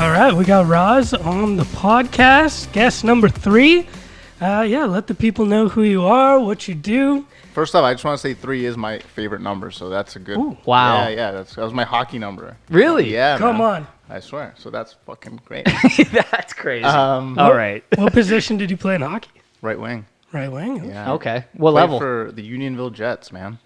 All right, we got Raz on the podcast, guest number 3. Let the people know who you are, what you do. First off, I just want to say 3 is my favorite number, so that's a good... Ooh. Wow. Yeah, that was my hockey number. Really? Yeah, Come on. I swear. So that's fucking great. That's crazy. All right. What position did you play in hockey? Right wing. Right wing? Yeah. Okay. What Played level? for the Unionville Jets, man.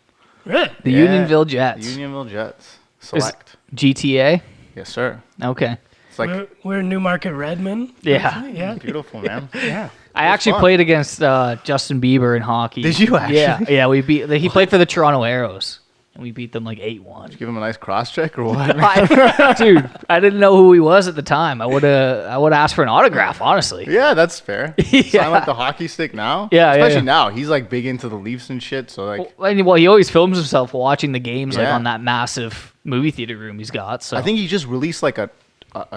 Really? The Yeah, Unionville Jets. The Unionville Jets. Select. GTA? Yes, sir. Okay. It's like We're Newmarket Redmond. Yeah. Yeah. beautiful, man. Yeah. I actually fun. played against Justin Bieber in hockey. Did you actually? Yeah. He played for the Toronto Arrows, and we beat them like 8-1. Give him a nice cross check or what? Dude, I didn't know who he was at the time. I would have asked for an autograph, honestly. Yeah, that's fair. Yeah. Sign like the hockey stick now. Yeah, especially yeah. now. He's like big into the Leafs and shit. So like, Well, he always films himself watching the games like Yeah. on that massive movie theater room he's got. So I think he just released like a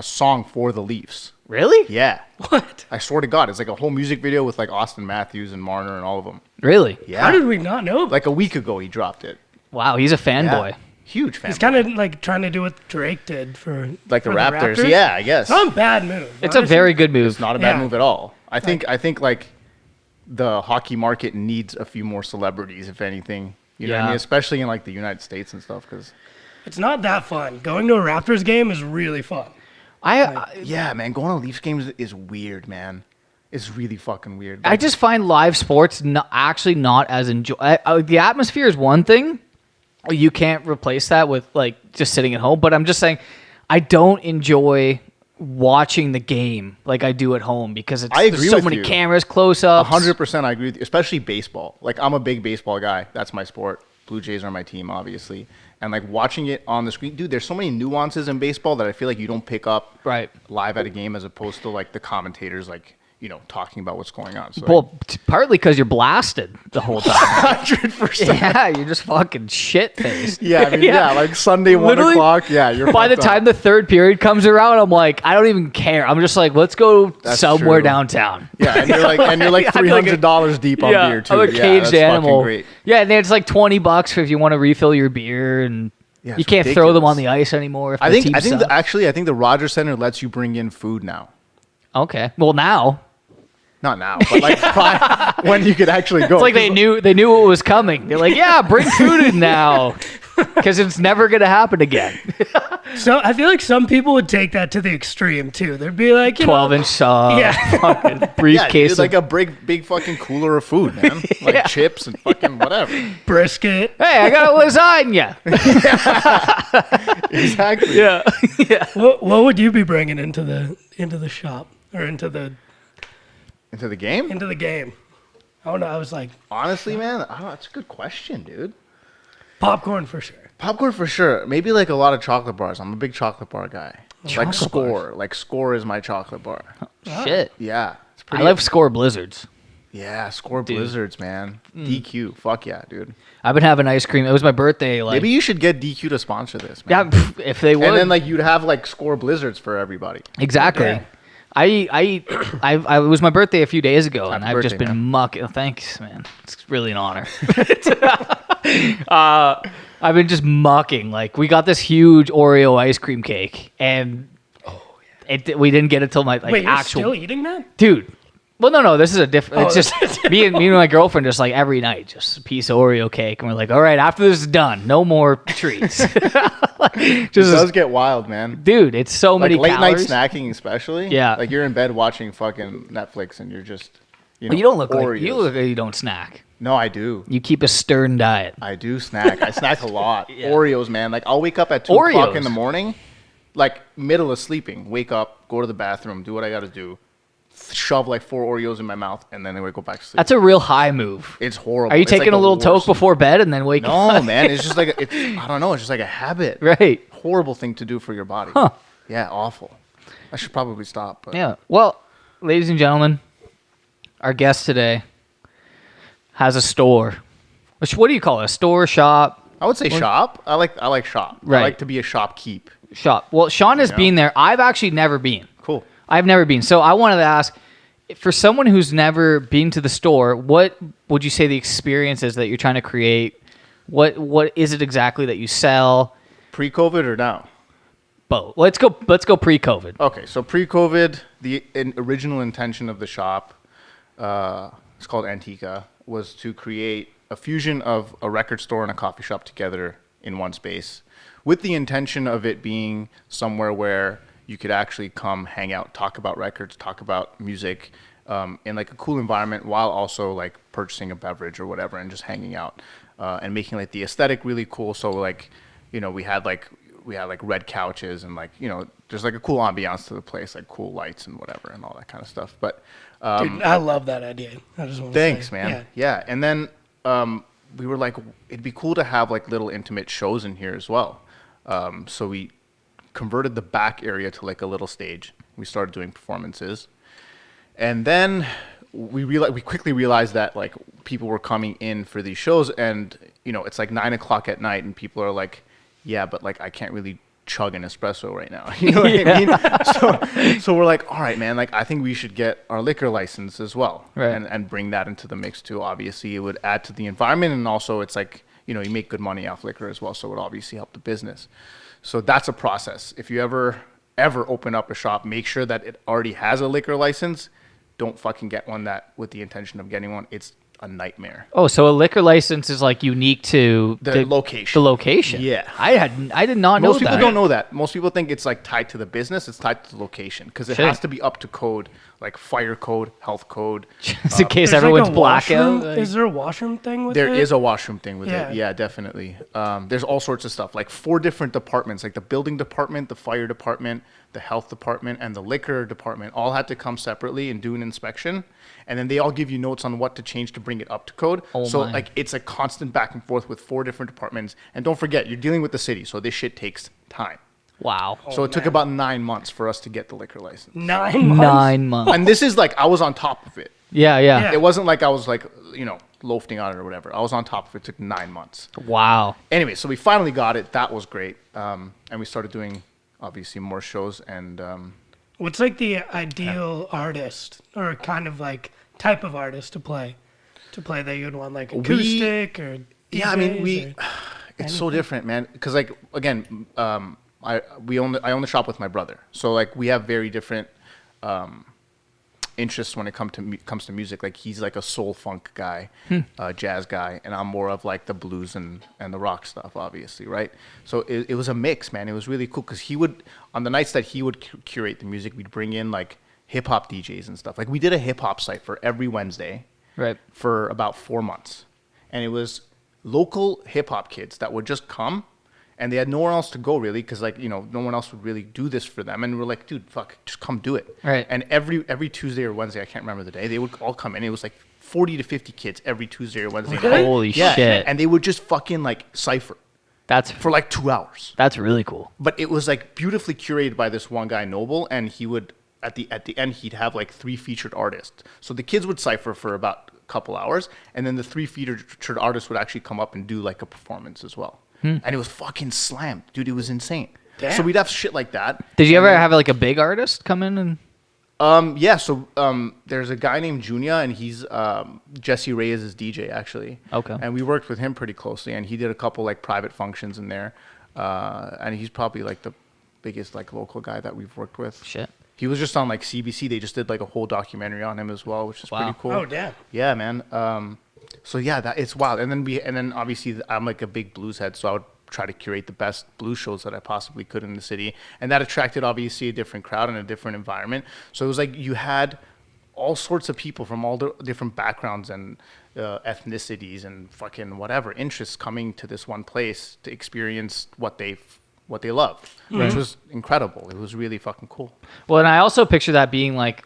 song for the Leafs. really, Yeah, What? I swear to God, it's like a whole music video with like Austin Matthews and Marner and all of them. really, Yeah, How did we not know? like a week ago he dropped it. wow, he's a fanboy. Yeah. Huge fan. He's kind of like trying to do what Drake did for like the for Raptors. Yeah, I guess. Not a bad move. It's a very good move. It's not a bad Yeah. move at all. I think like the hockey market needs a few more celebrities, if anything. You know what I Yeah. mean? Especially in like the United States and stuff. Because It's not that fun. Going to a Raptors game is really fun. yeah, man, going to Leafs games is weird, man. It's really fucking weird. I just find live sports actually not as enjoy. The atmosphere is one thing. You can't replace that with like just sitting at home. But I'm just saying, I don't enjoy watching the game like I do at home because I agree there's so with many you. cameras, close ups. 100% I agree with you, especially baseball. Like, I'm a big baseball guy. That's my sport. Blue Jays are my team, obviously. And, like, watching it on the screen, dude, there's so many nuances in baseball that I feel like you don't pick up Right. live at a game as opposed to, like, the commentators, like, you know, talking about what's going on. So, Well, partly because you're blasted the whole time. 100%. Yeah, you're just fucking shit faced. Yeah, I mean, yeah, like Sunday, 1 Literally, o'clock. Yeah, you're By the fucked up. time the third period comes around, I'm like, I don't even care. I'm just like, let's go That's somewhere true. downtown. Yeah, and you're like I feel like a- $300 deep on beer, too. I'm a Yeah, caged that's fucking animal. great. Yeah, and it's like $20 if you want to refill your beer, and Yeah, you it's can't throw them ridiculous. on the ice anymore. If I the think team sucks. I think the Rogers Center lets you bring in food now. Okay, well now Not now, but like when you could actually go. it's like they knew what was coming. They're like, yeah, bring food in now, because it's never gonna happen again. So I feel like some people would take that to the extreme too. They'd be like, 12-inch saw, Yeah. fucking Yeah, briefcase, dude, like a big fucking cooler of food, man. Like Yeah. chips and fucking whatever. brisket. hey, I got a lasagna. Exactly. Yeah, yeah. What would you be bringing into the shop or into the Into the game? game? I don't know. I was like Honestly, man, I don't know. That's a good question, dude. popcorn for sure. Popcorn for sure. Maybe like a lot of chocolate bars. I'm a big chocolate bar guy. Like Chocolate Score. bars. Like Score is my chocolate bar. Shit. Yeah. It's I pretty. love Score Blizzards. Yeah, Score Dude. Blizzards, man. DQ. Fuck yeah, dude. I've been having ice cream. It was my birthday. Like, Maybe you should get DQ to sponsor this, yeah, man. if they would. And then like you'd have like Score Blizzards for everybody. Exactly. Yeah. I it was my birthday a few days ago, and Happy I've just birthday, been man. mucking. Thanks, man. It's really an honor. I've been just mucking. Like, we got this huge Oreo ice cream cake, and we didn't get it till my like Wait, you're actual still eating that? dude. Well, no, this is a different. Oh, It's just me and my girlfriend just like every night, just a piece of Oreo cake, and we're like, all right, after this is done, no more treats. It just does get wild, man. dude, it's so Like many late calories. night snacking, especially. Yeah. Like you're in bed watching fucking Netflix, and you're just, you know, Well, you don't look Oreos. like you look like you don't snack. No, I do. You keep a stern diet. I do snack. I snack a lot. Yeah. Oreos, man. Like I'll wake up at 2 o'clock in Oreos? the morning, like middle of sleeping. Wake up, go to the bathroom, do what I got to do, shove like 4 Oreos in my mouth, and then I go back to sleep. That's a real high move. It's horrible. Are you It's like taking the a little toke worst. before bed and then waking No, up? man. It's just like I don't know. It's just like a habit. Right. Horrible thing to do for your body. Huh. Yeah, awful. I should probably stop. But Yeah. Well, ladies and gentlemen, our guest today has a store. What do you call it? A store, shop, I would say shop. I like shop. Right. I like to be a shopkeep. shop? Well, Sean has Yeah. been there. I've actually never been. Cool. I've never been. So I wanted to ask, for someone who's never been to the store, what would you say the experience is that you're trying to create? What is it exactly that you sell? Pre-COVID or now? both. Let's go pre-COVID. Okay, so pre-COVID, the original intention of the shop, it's called Antikka, was to create a fusion of a record store and a coffee shop together in one space, with the intention of it being somewhere where you could actually come hang out, talk about records, talk about music, in like a cool environment, while also like purchasing a beverage or whatever and just hanging out, and making like the aesthetic really cool. So like, we had like red couches and like, there's like a cool ambiance to the place, like cool lights and whatever and all that kind of stuff. But Dude, I love that idea. I just want to thanks, say. man. Yeah. And then we were like, it'd be cool to have like little intimate shows in here as well. So we converted the back area to like a little stage. We started doing performances. And then we quickly realized that like people were coming in for these shows, and it's like 9 o'clock at night, and people are like, yeah, but like I can't really chug an espresso right now. You know what I mean? So we're like, all right, man, like I think we should get our liquor license as well, right, and bring that into the mix too. Obviously, it would add to the environment, and also it's like you make good money off liquor as well, so it would obviously help the business. So that's a process. If you ever open up a shop, make sure that it already has a liquor license. Don't fucking get one that with the intention of getting one. It's a nightmare. Oh, so a liquor license is like unique to the location. The location. Yeah. I did not know that. Most people don't know that. Most people think it's like tied to the business. It's tied to the location because it has to be up to code, like fire code, health code. Just in case everyone's like blackout. Is there a washroom thing with it? There is a washroom thing with it. Yeah, definitely. There's all sorts of stuff, like 4 different departments, like the building department, the fire department, the health department, and the liquor department all had to come separately and do an inspection. And then they all give you notes on what to change to bring it up to code. Like it's a constant back and forth with 4 different departments. And don't forget, you're dealing with the city, so this shit takes time. Wow. So it took about 9 months for us to get the liquor license. 9 months? 9 months. And this is like, I was on top of it. Yeah. It wasn't like I was like, loafing on it or whatever. I was on top of it. It took 9 months. Wow. Anyway, so we finally got it. That was great. And we started doing, obviously, more shows. And what's like the ideal artist or kind of like type of artist to play that you'd want, like acoustic or DJs? Yeah, I mean, it's so different, man. Because like, again, I own the shop with my brother. So like we have very different interests when it comes to music. Like he's like a soul funk guy, jazz guy, and I'm more of like the blues and the rock stuff, obviously, right? So it was a mix, man. It was really cool because he would, on the nights that he would curate the music, we'd bring in like hip hop DJs and stuff. Like we did a hip hop site for every Wednesday, right, for about 4 months, and it was local hip hop kids that would just come. And they had nowhere else to go, really, because like no one else would really do this for them. And we're like, dude, fuck, just come do it. Right. And every Tuesday or Wednesday, I can't remember the day, they would all come in. It was like 40 to 50 kids every Tuesday or Wednesday. Holy shit! And they would just fucking like cipher. That's for like 2 hours. That's really cool. But it was like beautifully curated by this one guy, Noble, and he would at the end he'd have like 3 featured artists. So the kids would cipher for about a couple hours, and then the 3 featured artists would actually come up and do like a performance as well. And it was fucking slammed, dude. It was insane. Damn. So we'd have shit like that. Did you ever have like a big artist come in and? Yeah. So there's a guy named Junia, and he's Jesse Reyes' DJ actually. Okay. And we worked with him pretty closely, and he did a couple like private functions in there. And he's probably like the biggest like local guy that we've worked with. Shit. He was just on like CBC. They just did like a whole documentary on him as well, which is pretty cool. Oh damn. Yeah, man. So yeah, that it's wild. And then obviously I'm like a big blues head, so I would try to curate the best blues shows that I possibly could in the city, and that attracted obviously a different crowd and a different environment. So it was like you had all sorts of people from all the different backgrounds and ethnicities and fucking whatever interests coming to this one place to experience what they love, which was incredible. It was really fucking cool. Well, and I also picture that being like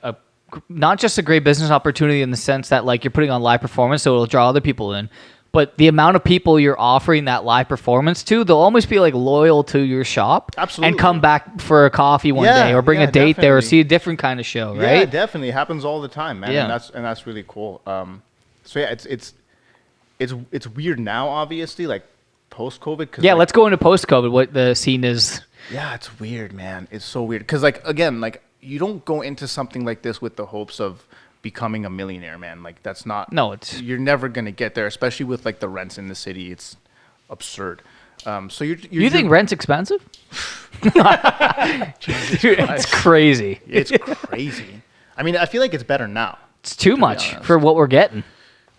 not just a great business opportunity in the sense that like you're putting on live performance, so it'll draw other people in, but the amount of people you're offering that live performance to, they'll almost be like loyal to your shop. Absolutely. And come back for a coffee one day or bring a date there or see a different kind of show, right? Yeah, definitely. It happens all the time, man. Yeah. And that's really cool. So yeah, it's weird now, obviously, like post-COVID. Yeah, like, let's go into post-COVID, what the scene is. Yeah, it's weird, man. It's so weird. Because like, again, like you don't go into something like this with the hopes of becoming a millionaire, man. Like that's not. No, you're never gonna get there, especially with like the rents in the city. It's absurd. So you're You think rent's expensive? Dude, it's crazy. it's crazy. I mean, I feel like it's better now. It's too much for what we're getting.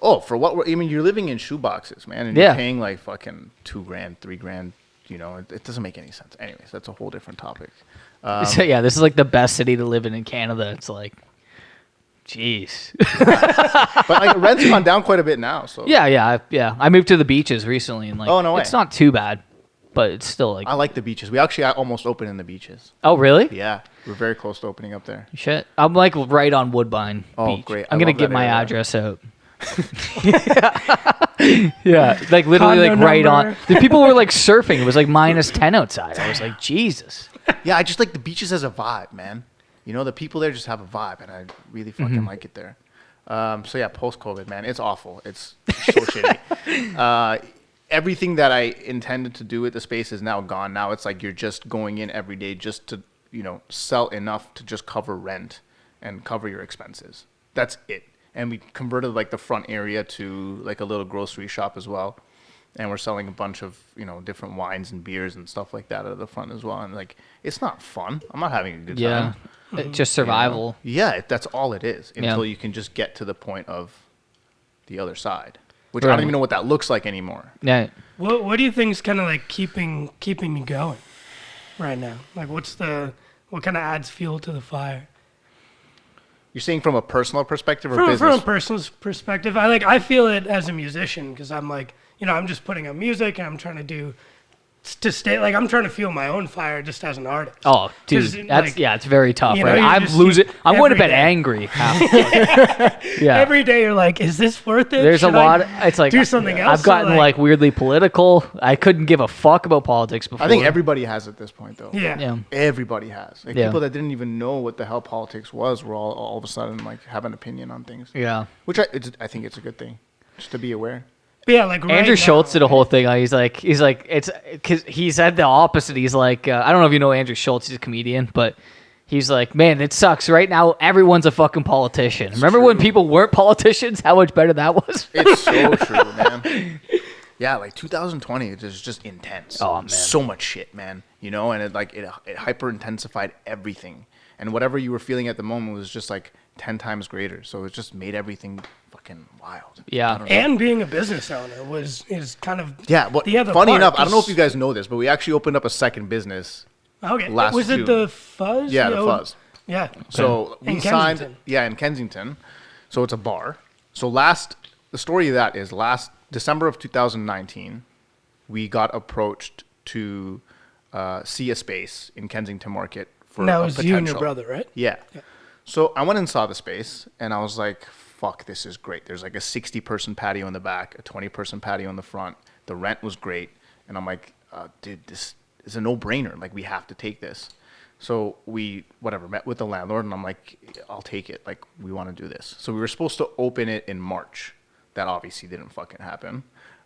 Oh, for what I mean, you're living in shoeboxes, man, and you're paying like fucking $2,000, $3,000. You know, it doesn't make any sense. Anyways, that's a whole different topic. So yeah, this is like the best city to live in Canada. It's like, jeez. But like rent's gone down quite a bit now. So Yeah. I moved to the beaches recently, and like, Oh, no way. it's not too bad, but it's still like, I like the beaches. We actually almost opened in the beaches. oh really? Yeah, we're very close to opening up there. Shit, I'm like right on Woodbine Oh, Beach. great. I'm I gonna love give that my area. address out. Yeah, like literally, Condo like right number. on. The people were like surfing. It was like -10 outside. I was like, Jesus. Yeah, I just like the beaches as a vibe, man. You know, the people there just have a vibe, and I really fucking like it there. So yeah, post-COVID, man, it's awful. It's so shitty. Everything that I intended to do with the space is now gone. Now it's like you're just going in every day just to, you know, sell enough to just cover rent and cover your expenses. That's it. And we converted like the front area to like a little grocery shop as well. And we're selling a bunch of, you know, different wines and beers and stuff like that at the front as well. And like, it's not fun. I'm not having a good Yeah, time. just survival. Yeah, that's all it is until you can just get to the point of the other side, which I don't even know what that looks like anymore. Yeah. What do you think is kind of like keeping you going right now? Like, what kind of adds fuel to the fire? You're saying from a personal perspective or From business? a personal perspective, I feel it as a musician because I'm like, you know, I'm just putting out music and I'm trying to stay, like, I'm trying to fuel my own fire just as an artist. Oh, dude, 'Cause, that's like, it's very tough, you know, right? you I'm just- losing. I'm going to every bed day. angry. Yeah. Every day you're like, is this worth it? There's a Should I lot. It's like do something else. I've gotten So, like weirdly political. I couldn't give a fuck about politics before. I think everybody has at this point, though. Yeah. Yeah. Everybody has. Like Yeah. people that didn't even know what the hell politics was were all of a sudden like have an opinion on things. Yeah. Which I think it's a good thing, just to be aware. But yeah, like right Andrew now, Schultz did a whole thing. He's like, it's because he said the opposite. He's like, I don't know if you know Andrew Schultz. He's a comedian, but he's like, man, it sucks. Right now, everyone's a fucking politician. Remember when people weren't politicians? How much better that was? It's so true, man. Yeah, like 2020, it was just intense. Oh, man. So much shit, man. You know, and it hyper intensified everything. And whatever you were feeling at the moment was just like 10 times greater. So it just made everything fucking wild. Yeah. I don't know. And being a business owner is kind of Yeah, but the other funny part, enough, I don't know if 'cause- you guys know this, but we actually opened up a second business. Okay, last was it June. the Fuzz? Yeah, the old- Fuzz. Yeah. So In we signed, Kensington. in Kensington. So it's a bar. So the story of that is last December of 2019, we got approached to see a space in Kensington Market for And that a was potential. you and your brother, right? Yeah. So I went and saw the space, and I was like, fuck, this is great. There's like a 60-person patio in the back, a 20-person patio in the front. The rent was great. And I'm like, dude, this is a no-brainer. Like, we have to take this. So we, met with the landlord, and I'm like, I'll take it. Like, we want to do this. So we were supposed to open it in March. That obviously didn't fucking happen.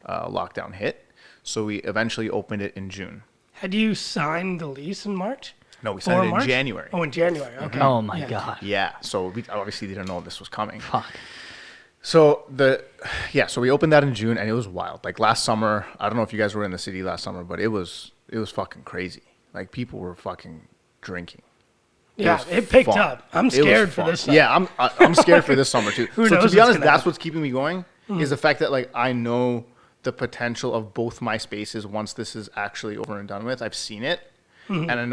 Lockdown hit. So we eventually opened it in June. Had you signed the lease in March? No, we For signed it in March? January. Oh, in January. Okay. Oh my Yeah. god. Yeah, so we obviously didn't know this was coming. Fuck. So so we opened that in June, and it was wild. Like last summer, I don't know if you guys were in the city last summer, but it was fucking crazy. Like people were fucking drinking. Yeah, was it picked fun. up. I'm It was scared for fun. this. Summer. Yeah, I'm scared for this summer too. Who So to knows be what's honest, gonna that's happen. what's keeping me going is the fact that like I know the potential of both my spaces once this is actually over and done with. I've seen it. And I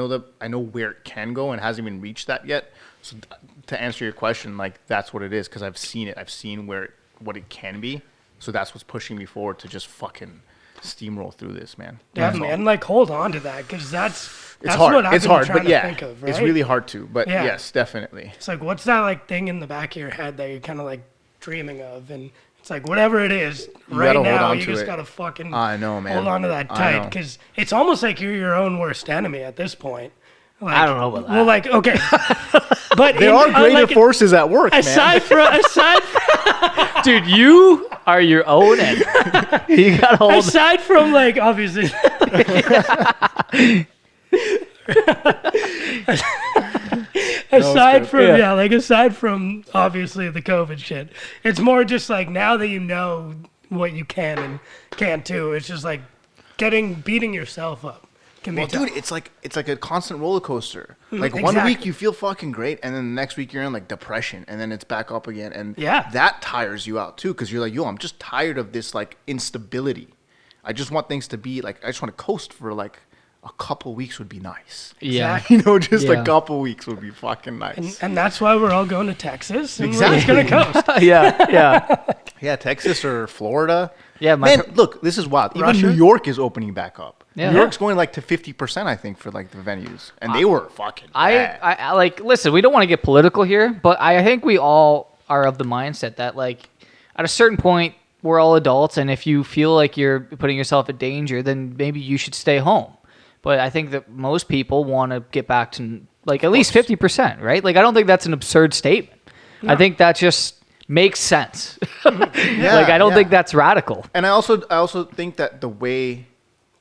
know where it can go and hasn't even reached that yet. So to answer your question, like that's what it is because I've seen it. I've seen what it can be. So that's what's pushing me forward to just fucking steamroll through this, man. Definitely, and like hold on to that because that's hard. what I've It's been hard, trying but to yeah, think of, right? it's really hard to. But Yeah. yes, definitely. It's like what's that like thing in the back of your head that you're kind of like dreaming of, and it's like whatever it is, right gotta hold now on you to just it. gotta fucking I know, man. hold on to that I tight know. because it's almost like you're your own worst enemy at this point. Like, I don't know about that. Well, like okay, but There are greater forces at work, man. aside from Dude, you are your own enemy. You gotta hold. aside from like obviously. Aside good. from Yeah. aside from obviously the COVID shit, it's more just like now that you know what you can and can't do. It's just like beating yourself up can be Well, tough. dude, it's like a constant roller coaster. Like one exactly. week you feel fucking great, and then the next week you're in like depression, and then it's back up again, and Yeah. that tires you out too, because you're like, yo, I'm just tired of this like instability. I just want things to be like, I just want to coast for like a couple weeks would be nice. Yeah. Exactly. You know, just Yeah. a couple weeks would be fucking nice. And that's why we're all going to Texas. And Exactly. We're just going to coast. yeah. Yeah, Texas or Florida. Yeah, man, look, this is wild. Even Russia? New York is opening back up. Yeah. New York's going like to 50%, I think, for like the venues, and they were fucking bad. I like, listen, we don't want to get political here, but I think we all are of the mindset that like at a certain point we're all adults, and if you feel like you're putting yourself at danger, then maybe you should stay home. But I think that most people want to get back to like at least 50%, right? Like I don't think that's an absurd statement. I think that just makes sense. Like I don't think that's radical. And I also think that the way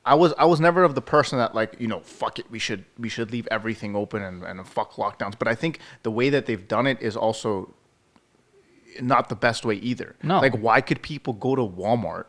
I was never of the person that like, you know, fuck it, we should leave everything open and fuck lockdowns. But I think the way that they've done it is also not the best way either. No. Like why could people go to Walmart,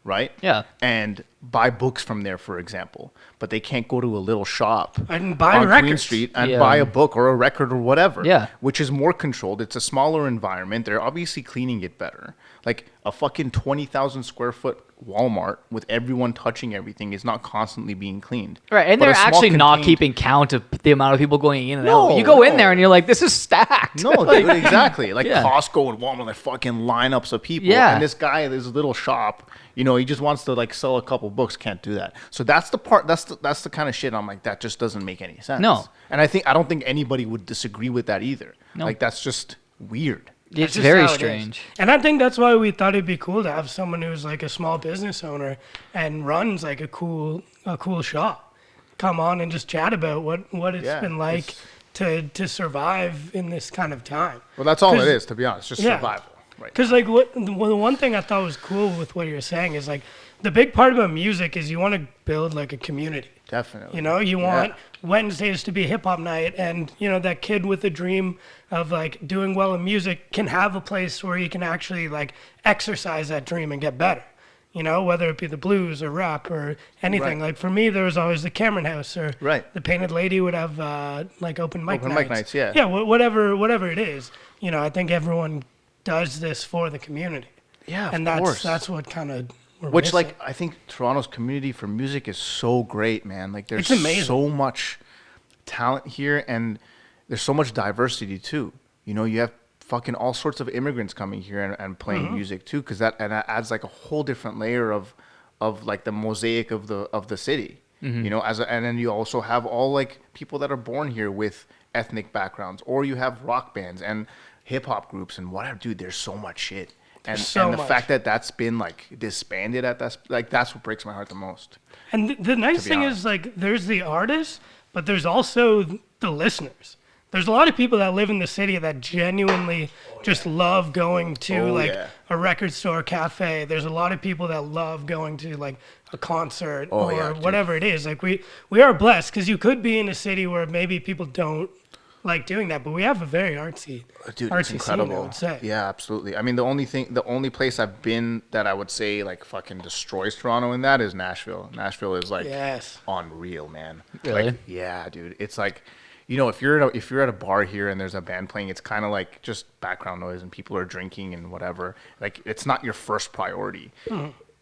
right? Yeah. And buy books from there, for example, but they can't go to a little shop And buy on Queen records. Street and Yeah. buy a book or a record or whatever. Yeah. Which is more controlled. It's a smaller environment. They're obviously cleaning it better. Like a fucking 20,000 square foot Walmart with everyone touching everything is not constantly being cleaned. Right, and But they're a small actually not contained- keeping count of the amount of people going in and No, out. You go in no. there and you're like, this is stacked. No, dude, exactly. Like Yeah. Costco and Walmart, like fucking lineups of people. Yeah. And this guy, this little shop, you know, he just wants to like sell a couple books. Can't do that. So that's the part. That's the kind of shit I'm like, that just doesn't make any sense. No. And I don't think anybody would disagree with that either. No. Like that's just weird. It's just very how it is. strange. And I think that's why we thought it'd be cool to have someone who's like a small business owner and runs like a cool shop come on and just chat about what it's Yeah, been like to survive in this kind of time. Well, that's all it 'Cause- is, to be honest. Just Yeah. survival. Right. Because like the one thing I thought was cool with what you're saying is like the big part about music is you want to build like a community. Definitely. You know, you want Wednesdays to be hip hop night, and you know that kid with a dream of like doing well in music can have a place where he can actually like exercise that dream and get better. You know, whether it be the blues or rap or anything. Right. Like for me, there was always the Cameron House or Right. the Painted Lady would have like open mic nights. yeah. Yeah, whatever it is. You know, I think everyone does this for the community. Yeah, of and course. that's what kind of Which, like, I think Toronto's community for music is so great, man. Like, there's It's amazing. so much talent here, and there's so much diversity, too. You know, you have fucking all sorts of immigrants coming here and playing music, too, because that adds, like, a whole different layer of like, the mosaic of the city. You know, and then you also have all, like, people that are born here with ethnic backgrounds, or you have rock bands and hip-hop groups and whatever. Dude, there's so much shit. And so the much. fact that that's been like disbanded at that, like that's what breaks my heart the most. And the nice be thing honest. is, like, there's the artists, but there's also the listeners. There's a lot of people that live in the city that genuinely just love going to, Oh, like, yeah. a record store, cafe. There's a lot of people that love going to, like, a concert Oh, or yeah, dude. whatever it is. Like, we are blessed because you could be in a city where maybe people don't like doing that, but we have a very artsy, Dude, artsy it's incredible. scene, I would say. Yeah, absolutely. I mean, the only place I've been that I would say like fucking destroys Toronto in that is Nashville. Nashville is like Yes. unreal, man. Really? Like, yeah, dude. It's like, you know, if you're at a bar here and there's a band playing, it's kind of like just background noise and people are drinking and whatever. Like, it's not your first priority.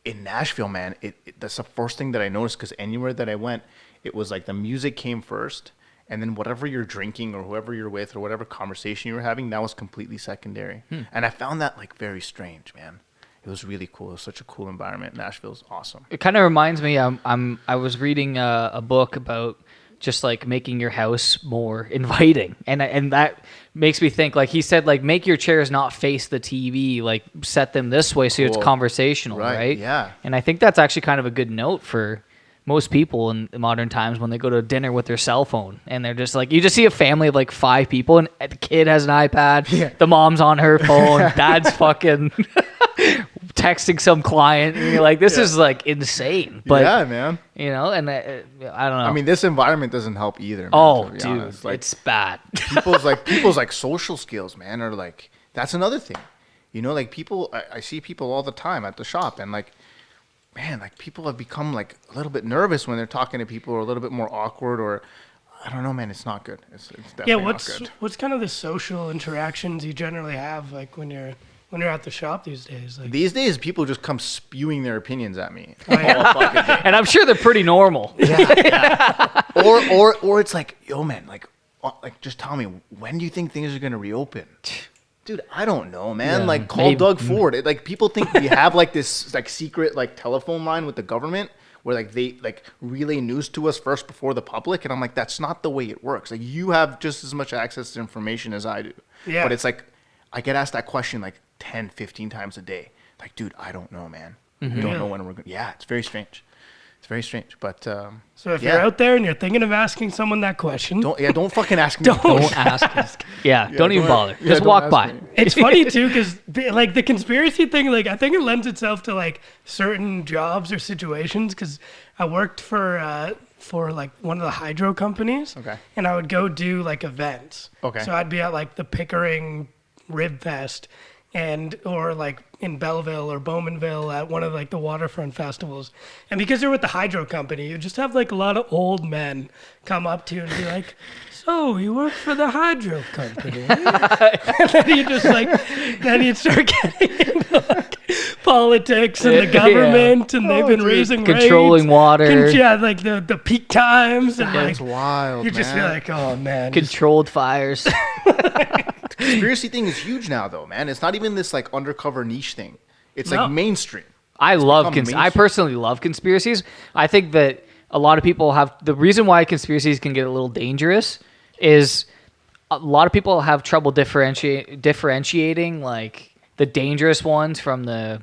In Nashville, man, that's the first thing that I noticed, because anywhere that I went, it was like the music came first. And then whatever you're drinking or whoever you're with or whatever conversation you were having, that was completely secondary. And I found that like very strange, man. It was really cool. It was such a cool environment. Nashville's awesome. It kind of reminds me. I was reading a book about just like making your house more inviting, and that makes me think. Like he said, like make your chairs not face the TV. Like set them this way so it's Cool. conversational, Right, right? yeah. And I think that's actually kind of a good note for most people in modern times when they go to dinner with their cell phone and they're just like, you just see a family of like 5 people and the kid has an iPad, the mom's on her phone, dad's fucking texting some client, and you're like, this is like insane. But yeah, man. you know, and I don't know. I mean, this environment doesn't help either, man, oh, to be dude, honest. Like, it's bad. people's like social skills, man, are like, that's another thing. You know, like people, I see people all the time at the shop, and like, man, like people have become like a little bit nervous when they're talking to people, or a little bit more awkward, or I don't know, man. It's not good. It's definitely not good. What's kind of the social interactions you generally have like when you're at the shop these days? Like, These days, people just come spewing their opinions at me. yeah. All fucking day. And I'm sure they're pretty normal. Yeah. Or it's like, yo, man, like just tell me, when do you think things are gonna reopen? Dude, I don't know, man. Yeah, like, call Doug Ford. Like, people think we have like this like secret like telephone line with the government where like they like relay news to us first before the public, and I'm like, that's not the way it works. Like, you have just as much access to information as I do. Yeah. But it's like, I get asked that question like 10, 15 times a day. Like, dude, I don't know, man. We don't know when we're going. Yeah, it's very strange. It's very strange. But so if you're out there and you're thinking of asking someone that question, don't fucking ask me. Don't ask. Yeah, don't even bother. Yeah, Just don't walk ask by. me. it's funny too because like the conspiracy thing, like I think it lends itself to like certain jobs or situations. Because I worked for like one of the hydro companies. Okay. And I would go do like events. Okay. So I'd be at like the Pickering Rib Fest, or like in Belleville or Bowmanville at one of like the waterfront festivals. And because they're with the hydro company, you just have like a lot of old men come up to you and be like, so you work for the hydro company? And then you just like, then you start getting into like politics and the government, and they've been raising Controlling rates. water. Yeah, like the peak times, and That's like wild, you just feel man. like, oh man, Controlled fires. Conspiracy thing is huge now, though, man. It's not even this like undercover niche thing. It's No. like mainstream. I become I personally love conspiracies. I think that a lot of people have the reason why conspiracies can get a little dangerous is a lot of people have trouble differentiating like the dangerous ones from the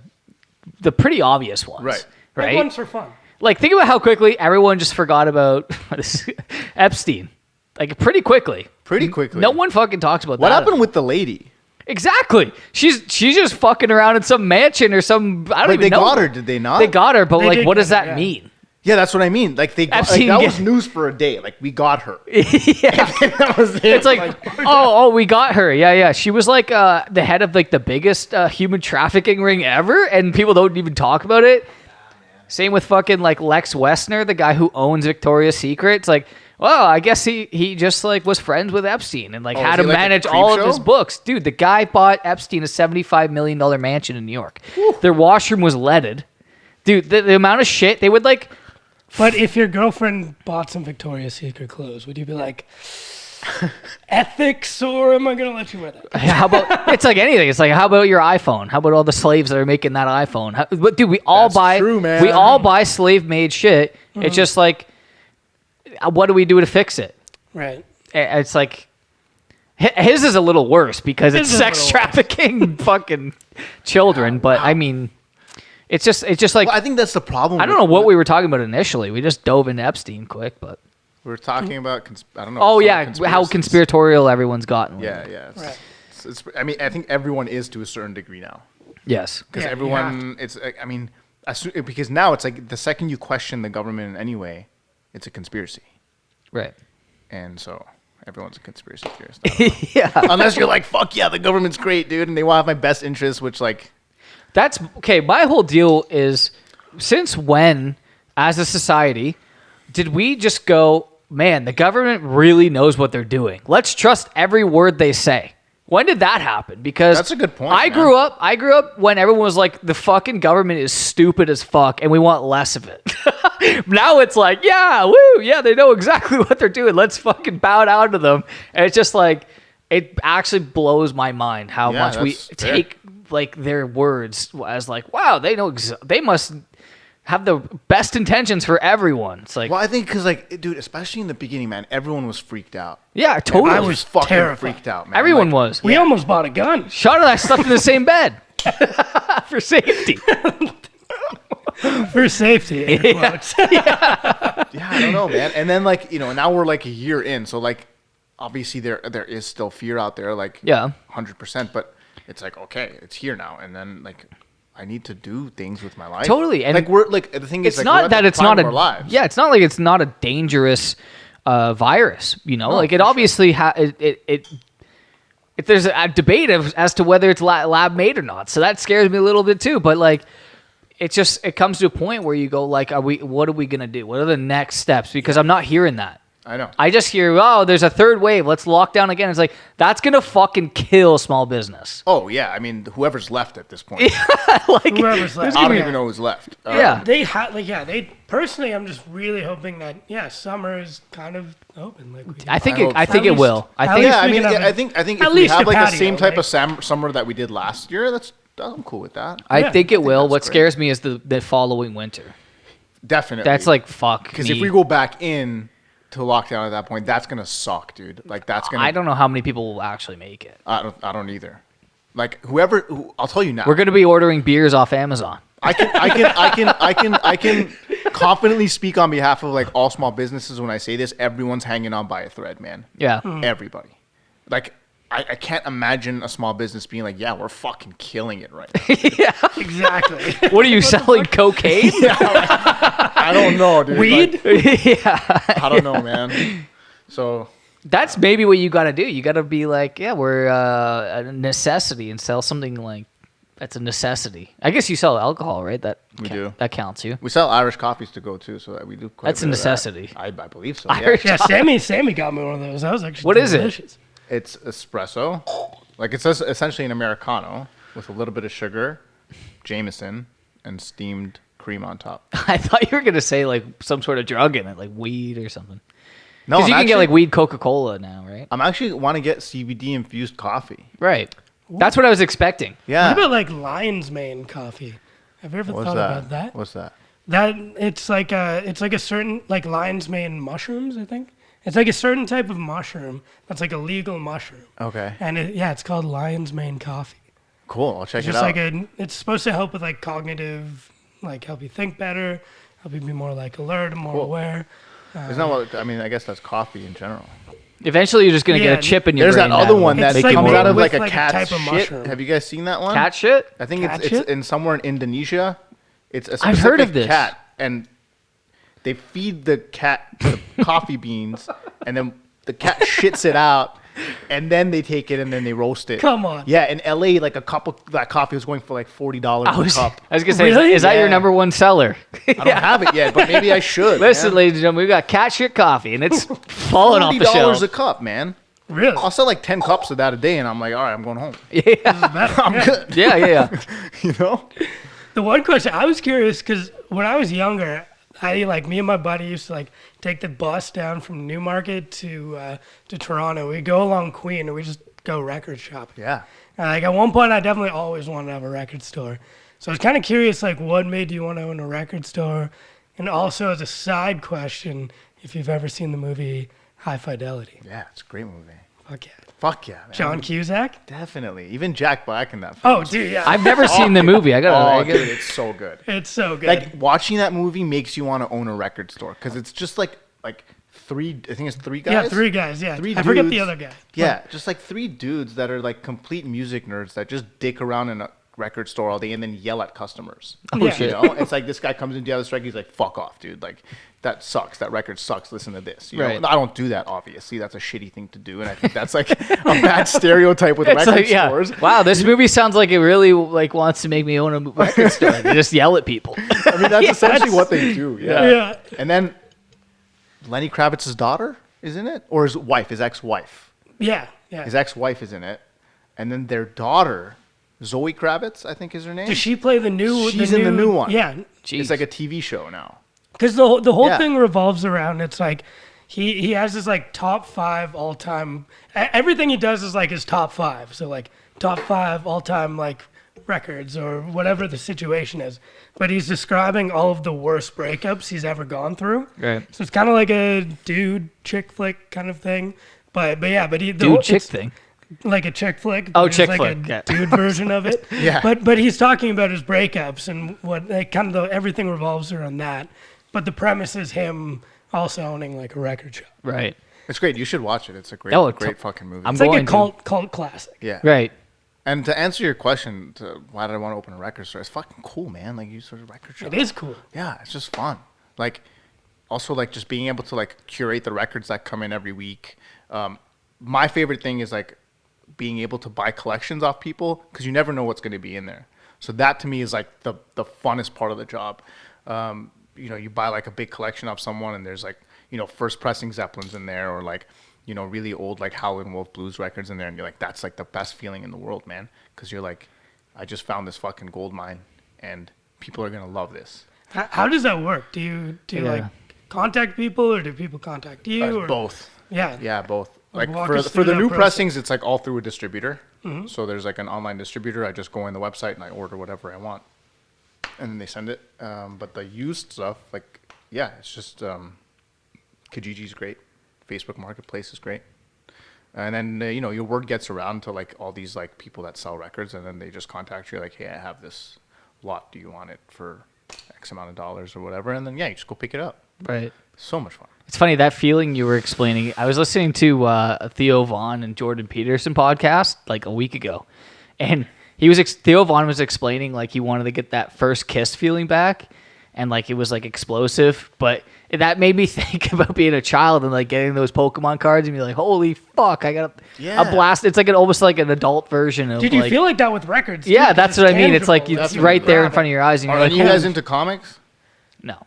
pretty obvious ones. Right. Big Right. ones for fun. Like, think about how quickly everyone just forgot about Epstein. Like, pretty quickly. Pretty quickly. No one fucking talks about What that. happened with the lady? Exactly. She's just fucking around in some mansion or some. I don't Like, even they know. got her, did they not? They got her, but They like, did what does get her, that yeah. mean? Yeah, that's what I mean. Like, they got, like, Epstein that get- was news for a day. Like, we got her. Yeah. That was it. It's like, oh, we got her. Yeah. She was like the head of like the biggest human trafficking ring ever, and people don't even talk about it. Same with fucking like Lex Wessner, the guy who owns Victoria's Secret. It's like, well, I guess he just like was friends with Epstein and like Oh, had is to he like a manage creep all of show? his books. Dude, the guy bought Epstein a $75 million mansion in New York. Their washroom was leaded. Dude, the amount of shit they would like. But if your girlfriend bought some Victoria's Secret clothes, would you be like, ethics, or am I gonna let you wear that? How about it's like anything? It's like, how about your iPhone? How about all the slaves that are making that iPhone? But dude, we all That's buy true, man. we all buy slave-made shit. It's just like, what do we do to fix it? Right. It's like his is a little worse because it's His is a sex little trafficking fucking children. But I mean, it's just like Well, I think that's the problem. I don't know what we were talking about initially. We just dove into Epstein quick, but we were talking about. I don't know. oh some yeah, how conspiracies. conspiratorial everyone's gotten. Yeah, yeah. Right. I mean, I think everyone is to a certain degree now. Yes. Because Yeah, you everyone, it's. I mean, because now it's like the second you question the government in any way, it's a conspiracy, Right. and so everyone's a conspiracy theorist. I don't know. Yeah. Unless you're like, fuck yeah, the government's great, dude, and they want to have my best interest, which like, That's okay. My whole deal is, since when, as a society, did we just go, man, the government really knows what they're doing. Let's trust every word they say. When did that happen? Because That's a good point, I man. grew up when everyone was like, the fucking government is stupid as fuck and we want less of it. Now it's like, yeah, woo, yeah, they know exactly what they're doing. Let's fucking bow down to them. And it's just like, it actually blows my mind how Yeah, much we that's fair. take like their words as like, wow, they know they must have the best intentions for everyone. It's like, well, I think because like, dude, especially in the beginning, man, everyone was freaked out. yeah, totally. I was fucking terrified. freaked out, man. Everyone Like, was. We almost bought a gun. Shot that stuff in the same bed for safety. For safety. air quotes. Yeah, I don't know, man. And then like, now we're like a year in, so like, obviously there is still fear out there, like, Yeah. 100%. But it's like, okay, it's here now, and then like, I need to do things with my life. Totally, and like we're like the thing is, It's like, not we're at that the it's prime not of a our lives. yeah. It's not like it's not a dangerous virus. Like it obviously if there's a debate as to whether it's lab made or not. So that scares me a little bit too. But like, it comes to a point where you go like, what are we gonna do? What are the next steps? Because I'm not hearing that. I know. I just hear, oh, there's a third wave. Let's lock down again. It's like, that's going to fucking kill small business. Oh, yeah. I mean, whoever's left at this point. Like, Whoever's left. I don't even know who's left. Yeah. They personally, I'm just really hoping that summer is kind of open. Like I think At it will. I least- think Yeah, I we mean, can have I think at if we least have a like the patio, same type like- of summer that we did last year, I'm cool with that. I think it will. that's What great. scares me is the following winter. Definitely. That's like, fuck me. Because if we go back in to lockdown at that point, that's gonna suck, dude. Like that's gonna. I don't know how many people will actually make it. I don't either. Like I'll tell you now. We're going to be ordering beers off Amazon. I can confidently speak on behalf of like all small businesses when I say this. Everyone's hanging on by a thread, man. Yeah. Everybody. Like I can't imagine a small business being like, yeah, we're fucking killing it right now. Exactly. What are you selling? Cocaine? I don't know, dude. Weed? Like, Yeah. I don't know, man. So That's maybe what you got to do. You got to be like, yeah, we're a necessity and sell something like that's a necessity. I guess you sell alcohol, right? We do. That counts you. we sell Irish coffees to go too, so that we do. Quite That's a bit of that. necessity. I believe so. Irish- Yeah. Yeah, Sammy got me one of those. That was actually What is it? delicious. It's espresso, like it's essentially an Americano with a little bit of sugar, Jameson, and steamed cream on top. I thought you were gonna say like some sort of drug in it, like weed or something. No, Because you I'm can get actually- like weed Coca-Cola now, right? I'm actually want to get CBD infused coffee. Right. That's what I was expecting. Yeah. What about like lion's mane coffee? Have you ever What's thought that? about that? What's that? That it's like a certain like lion's mane mushrooms, I think. It's like a certain type of mushroom that's like a legal mushroom. Okay. And it's called lion's mane coffee. Cool. I'll check It's it just out. like it's supposed to help with like cognitive, like help you think better, help you be more like alert and more Cool. aware. Isn't that what I mean? I guess that's coffee in general. Eventually, you're just gonna Yeah, get a chip in your There's brain. that other one It's that like comes made out of like with, a like, a cat's type of shit. mushroom. Have you guys seen that one? cat shit. I think Cat it's shit? in somewhere in Indonesia. It's a I've heard of specific this. cat, and they feed the cat the coffee beans, and then the cat shits it out, and then they take it and then they roast it. Come on. Yeah, in LA, like a cup of that coffee was going for like $40 I a was cup. gonna say, Really? is that your Yeah. number one seller? I don't have it yet, but maybe I should. Listen, man. ladies and gentlemen, we got cat shit coffee, and it's falling off the $40 shelf. a cup, man. Really? I'll sell like 10 cups of that a day, and I'm like, all right, I'm going home. Better. I'm Yeah. good. Yeah. You know? The one question I was curious because when I was younger, me and my buddy used to like take the bus down from Newmarket to Toronto. We go along Queen and we just go record shopping. Yeah. And like at one point, I definitely always wanted to have a record store. So I was kind of curious, like, what made you want to own a record store? And also, as a side question, if you've ever seen the movie High Fidelity. Yeah, it's a great movie. Fuck yeah. Fuck yeah, man. John Cusack? Definitely. Even Jack Black in that film. Oh, dude, yeah. I've never seen the movie. I Oh, gotta. dude, it's so good. It's so good. Like, watching that movie makes you want to own a record store because it's just like three, I think it's three guys? yeah, three guys, yeah. Three I forget the dudes. other guy. Yeah, just like three dudes that are like complete music nerds that just dick around in a record store all day and then yell at customers. Oh, shit. You know? It's like this guy comes into the other strike, he's like, fuck off, dude. Like, that sucks. That record sucks. Listen to this. You Right. know? I don't do that, obviously. That's a shitty thing to do. And I think that's like a bad stereotype with It's record like, yeah. stores. Wow, this movie sounds like it really like wants to make me own a record store. They just yell at people. I mean, that's essentially what they do. Yeah. Yeah. And then Lenny Kravitz's daughter is in it, or his wife, his ex-wife. Yeah, yeah. His ex-wife is in it, and then their daughter, Zoe Kravitz, I think is her name. Does she play the new? She's in the new one. Yeah, Jeez. It's like a TV show now. because the whole Yeah. thing revolves around. It's like he has this like top 5 all time. Everything he does is like his top 5. So like top 5 all time like records or whatever the situation is. But he's describing all of the worst breakups he's ever gone through. Right. So it's kind of like a dude chick flick kind of thing. But he Dude, chick thing. like a chick flick. Oh, but it's chick like flick, a yeah. dude version of it. Yeah. But he's talking about his breakups and what like, kind of everything revolves around that. But the premise is him also owning like a record shop. Right. It's great. You should watch it. It's a great, Oh, it's- great fucking movie. I'm It's like going a to. cult classic. yeah. Right. And to answer your question, to why did I want to open a record store? It's fucking cool, man. Like, you sort of record shop. It is cool. Yeah, it's just fun. Like, also like just being able to like curate the records that come in every week. My favorite thing is like being able to buy collections off people because you never know what's going to be in there. So that to me is like the funnest part of the job. You buy like a big collection of someone, and there's like, first pressing Zeppelins in there, or like, really old like Howlin' Wolf blues records in there, and you're like, that's like the best feeling in the world, man, because you're like, I just found this fucking gold mine, and people are gonna love this. How does that work? Do you like contact people, or do people contact you? Or? Both. Yeah, both. Like for the new pressings, it's like all through a distributor. Mm-hmm. So there's like an online distributor. I just go on the website and I order whatever I want, and then they send it. But the used stuff, like, it's just Kijiji's great. Facebook Marketplace is great. And then, your word gets around to like all these like people that sell records, and then they just contact you like, hey, I have this lot. Do you want it for X amount of dollars or whatever? And then, you just go pick it up. Right. So much fun. It's funny, that feeling you were explaining. I was listening to a Theo Von and Jordan Peterson podcast like a week ago. And Theo Von was explaining like he wanted to get that first kiss feeling back. And like it was like explosive. But that made me think about being a child and like getting those Pokemon cards and be like, holy fuck, I got a blast. It's like almost like an adult version of. Did you feel like that with records? Yeah, too, that's what I mean. It's like it's right there in front of your eyes. And you're like, are you guys into comics? No.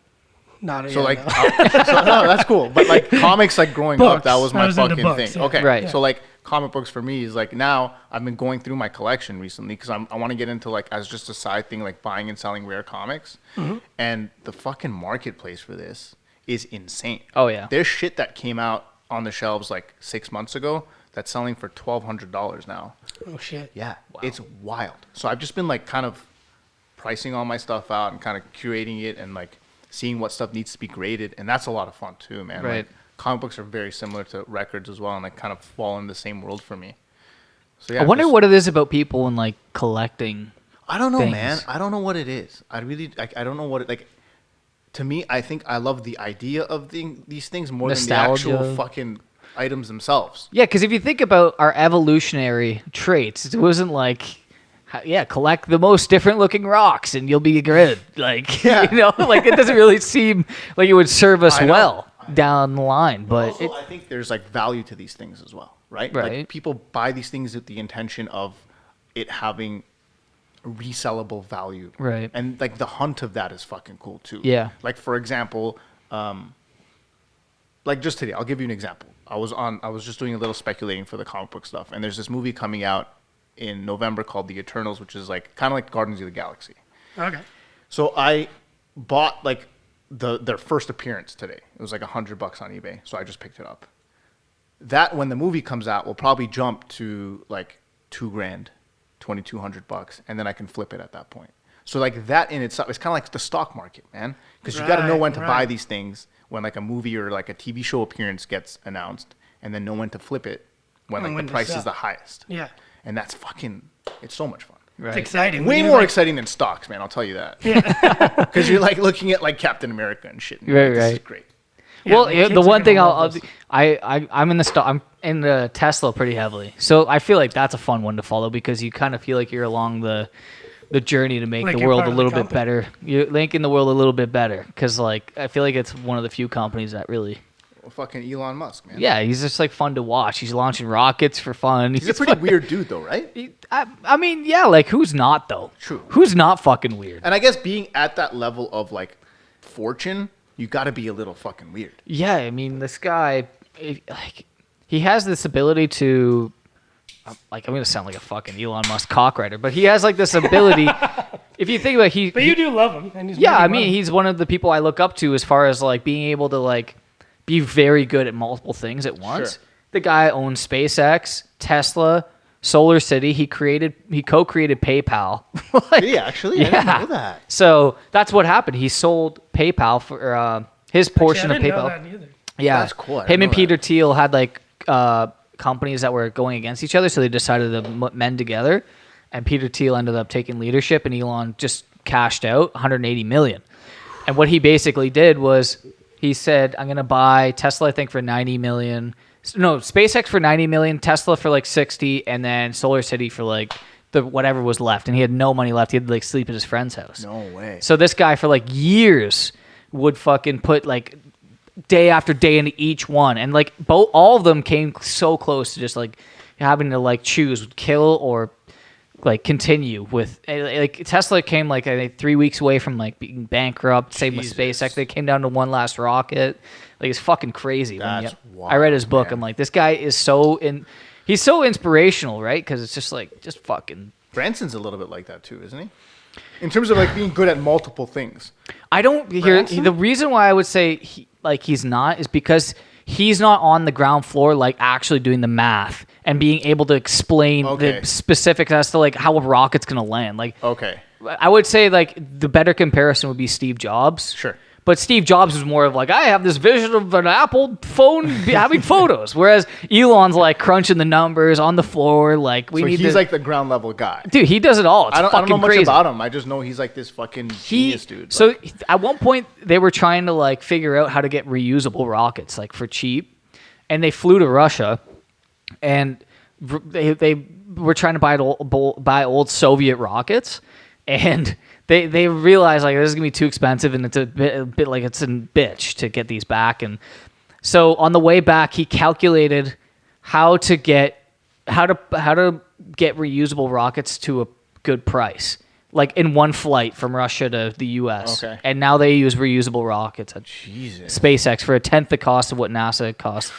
Not so like, no, that's cool. But like comics, like growing up, that was my fucking thing. Yeah. Okay, right. So like comic books for me is like, now I've been going through my collection recently because I want to get into like as just a side thing, like buying and selling rare comics. Mm-hmm. And the fucking marketplace for this is insane. Oh yeah. There's shit that came out on the shelves like 6 months ago that's selling for $1,200 now. Oh shit. Yeah, wow. It's wild. So I've just been like kind of pricing all my stuff out and kind of curating it and like seeing what stuff needs to be graded, and that's a lot of fun too, man. Right. Like, comic books are very similar to records as well, and like kind of fall in the same world for me. So yeah, I wonder what it is about people and like collecting. I don't know, things. man. I don't know what it is. I don't know what it like. To me, I think I love the idea of these things more Nostalgia. than the actual fucking items themselves. Yeah, because if you think about our evolutionary traits, it wasn't like. Collect the most different looking rocks and you'll be good. Like, like it doesn't really seem like it would serve us well down the line. But also, I think there's like value to these things as well, right? Right. Like people buy these things with the intention of it having resellable value. Right. And like the hunt of that is fucking cool too. Yeah. Like for example, like just today, I'll give you an example. I was just doing a little speculating for the comic book stuff, and there's this movie coming out in November called The Eternals, which is like kind of like Guardians of the Galaxy. Okay. So I bought like their first appearance today. It was like $100 on eBay, so I just picked it up. That when the movie comes out will probably jump to like $2,000, $2,200, and then I can flip it at that point. So like that in itself, it's kind of like the stock market, man, because you got to know when to buy these things when like a movie or like a TV show appearance gets announced, and then know when to flip it when like the price is the highest. Yeah. And that's it's so much fun. right. It's exciting. Way more exciting than stocks, man. I'll tell you that. Yeah. Because you're like looking at like Captain America and shit. And right. This is great. Yeah, Well, the one thing I'm in the Tesla pretty heavily, so I feel like that's a fun one to follow because you kind of feel like you're along the journey to make like the world a part of little the bit better. You're making the world a little bit better because like I feel like it's one of the few companies that really. Well, fucking Elon Musk, man. Yeah, he's just like fun to watch. He's launching rockets for fun. He's a pretty weird dude, though, right? I mean, yeah, like who's not though? True. Who's not fucking weird? And I guess being at that level of like fortune, you got to be a little fucking weird. Yeah, I mean, this guy, like, he has this ability to, like, I'm gonna sound like a fucking Elon Musk cockwriter, but he has like this ability. If you think about But you do love him, and he's yeah, I making mean, money. he's one of the people I look up to as far as like being able to like be very good at multiple things at once. Sure. The guy owns SpaceX, Tesla, Solar City. He co-created PayPal. Did he actually? I didn't know that. So that's what happened. He sold PayPal for his portion I of didn't know PayPal. that either. Yeah, That's cool. I Him didn't and know Peter that. Thiel had like companies that were going against each other, so they decided to mend together. And Peter Thiel ended up taking leadership, and Elon just cashed out 180 million. And what he basically did was he said, "I'm going to buy Tesla, I think, for 90 million. No, SpaceX for 90 million, Tesla for like 60, and then Solar City for like the whatever was left." And he had no money left. He had to like sleep at his friend's house. No way. So this guy for like years would fucking put like day after day into each one, and like all of them came so close to just like having to like choose kill or like continue with like Tesla came like I think 3 weeks away from like being bankrupt. Same with SpaceX. They came down to one last rocket. Like it's fucking crazy. That's I read his book. man. I'm like, this guy is he's so inspirational, right? Because it's just like fucking. Branson's a little bit like that too, isn't he? In terms of like being good at multiple things. I don't hear the reason why I would say he's not is because he's not on the ground floor like actually doing the math and being able to explain the specifics as to like how a rocket's gonna land. Like, I would say like the better comparison would be Steve Jobs. Sure. But Steve Jobs was more of like, I have this vision of an Apple phone having photos, whereas Elon's like crunching the numbers on the floor. Like he's like the ground level guy. Dude, he does it all. It's I don't know much crazy. about him. I just know he's like this fucking genius dude. So at one point they were trying to like figure out how to get reusable rockets like for cheap, and they flew to Russia, and they were trying to buy old Soviet rockets, and they realized like this is gonna be too expensive, and it's a bit like it's a bitch to get these back. And so on the way back, he calculated how to get reusable rockets to a good price, like in one flight from Russia to the U.S. Okay. And now they use reusable rockets at SpaceX for a tenth the cost of what NASA costs.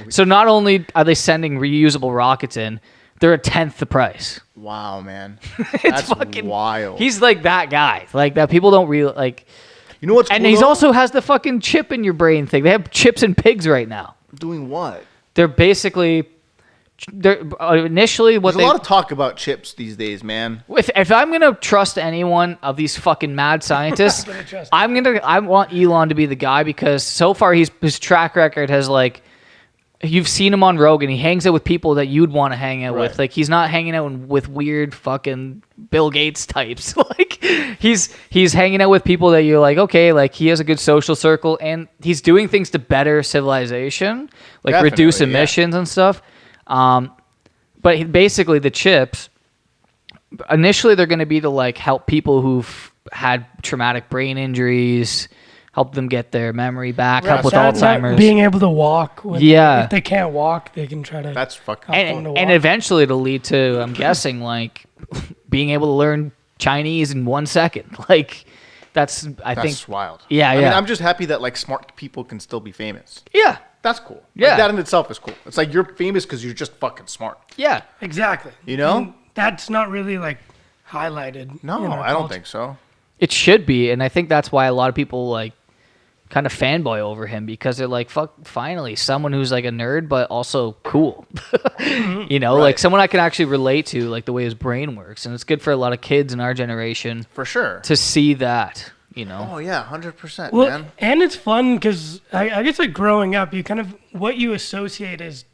So not only are they sending reusable rockets in, they're a tenth the price. Wow, man. It's That's fucking wild. He's like that guy. Like that people don't really like. You know what's and cool he though? also has the fucking chip in your brain thing. They have chips in pigs right now. Doing what? They're basically initially what There's a lot of talk about chips these days, man. If I'm gonna trust anyone of these fucking mad scientists, I want Elon to be the guy, because so far his track record has like, you've seen him on Rogan. He hangs out with people that you'd want to hang out with. Like he's not hanging out with weird fucking Bill Gates types. Like he's hanging out with people that you're like, okay, like he has a good social circle, and he's doing things to better civilization, like reduce emissions and stuff. But basically the chips, initially they're going to be to like help people who've had traumatic brain injuries, help them get their memory back, help with Alzheimer's. Being able to walk. If they can't walk, they can try to. That's fucking. And eventually it'll lead to, I'm guessing, like being able to learn Chinese in 1 second. Like that's wild. Yeah, I yeah. mean, I'm just happy that like smart people can still be famous. Yeah. That's cool. Yeah. Like, that in itself is cool. It's like you're famous because you're just fucking smart. Yeah. Exactly. You know? And that's not really like highlighted. No, I don't think so. It should be, and I think that's why a lot of people like kind of fanboy over him, because they're like, fuck, finally someone who's like a nerd but also cool. You know, like someone I can actually relate to, like the way his brain works. And it's good for a lot of kids in our generation for sure to see that, you know. Oh yeah, 100%, well, man. And it's fun because I guess like growing up, you kind of, what you associate as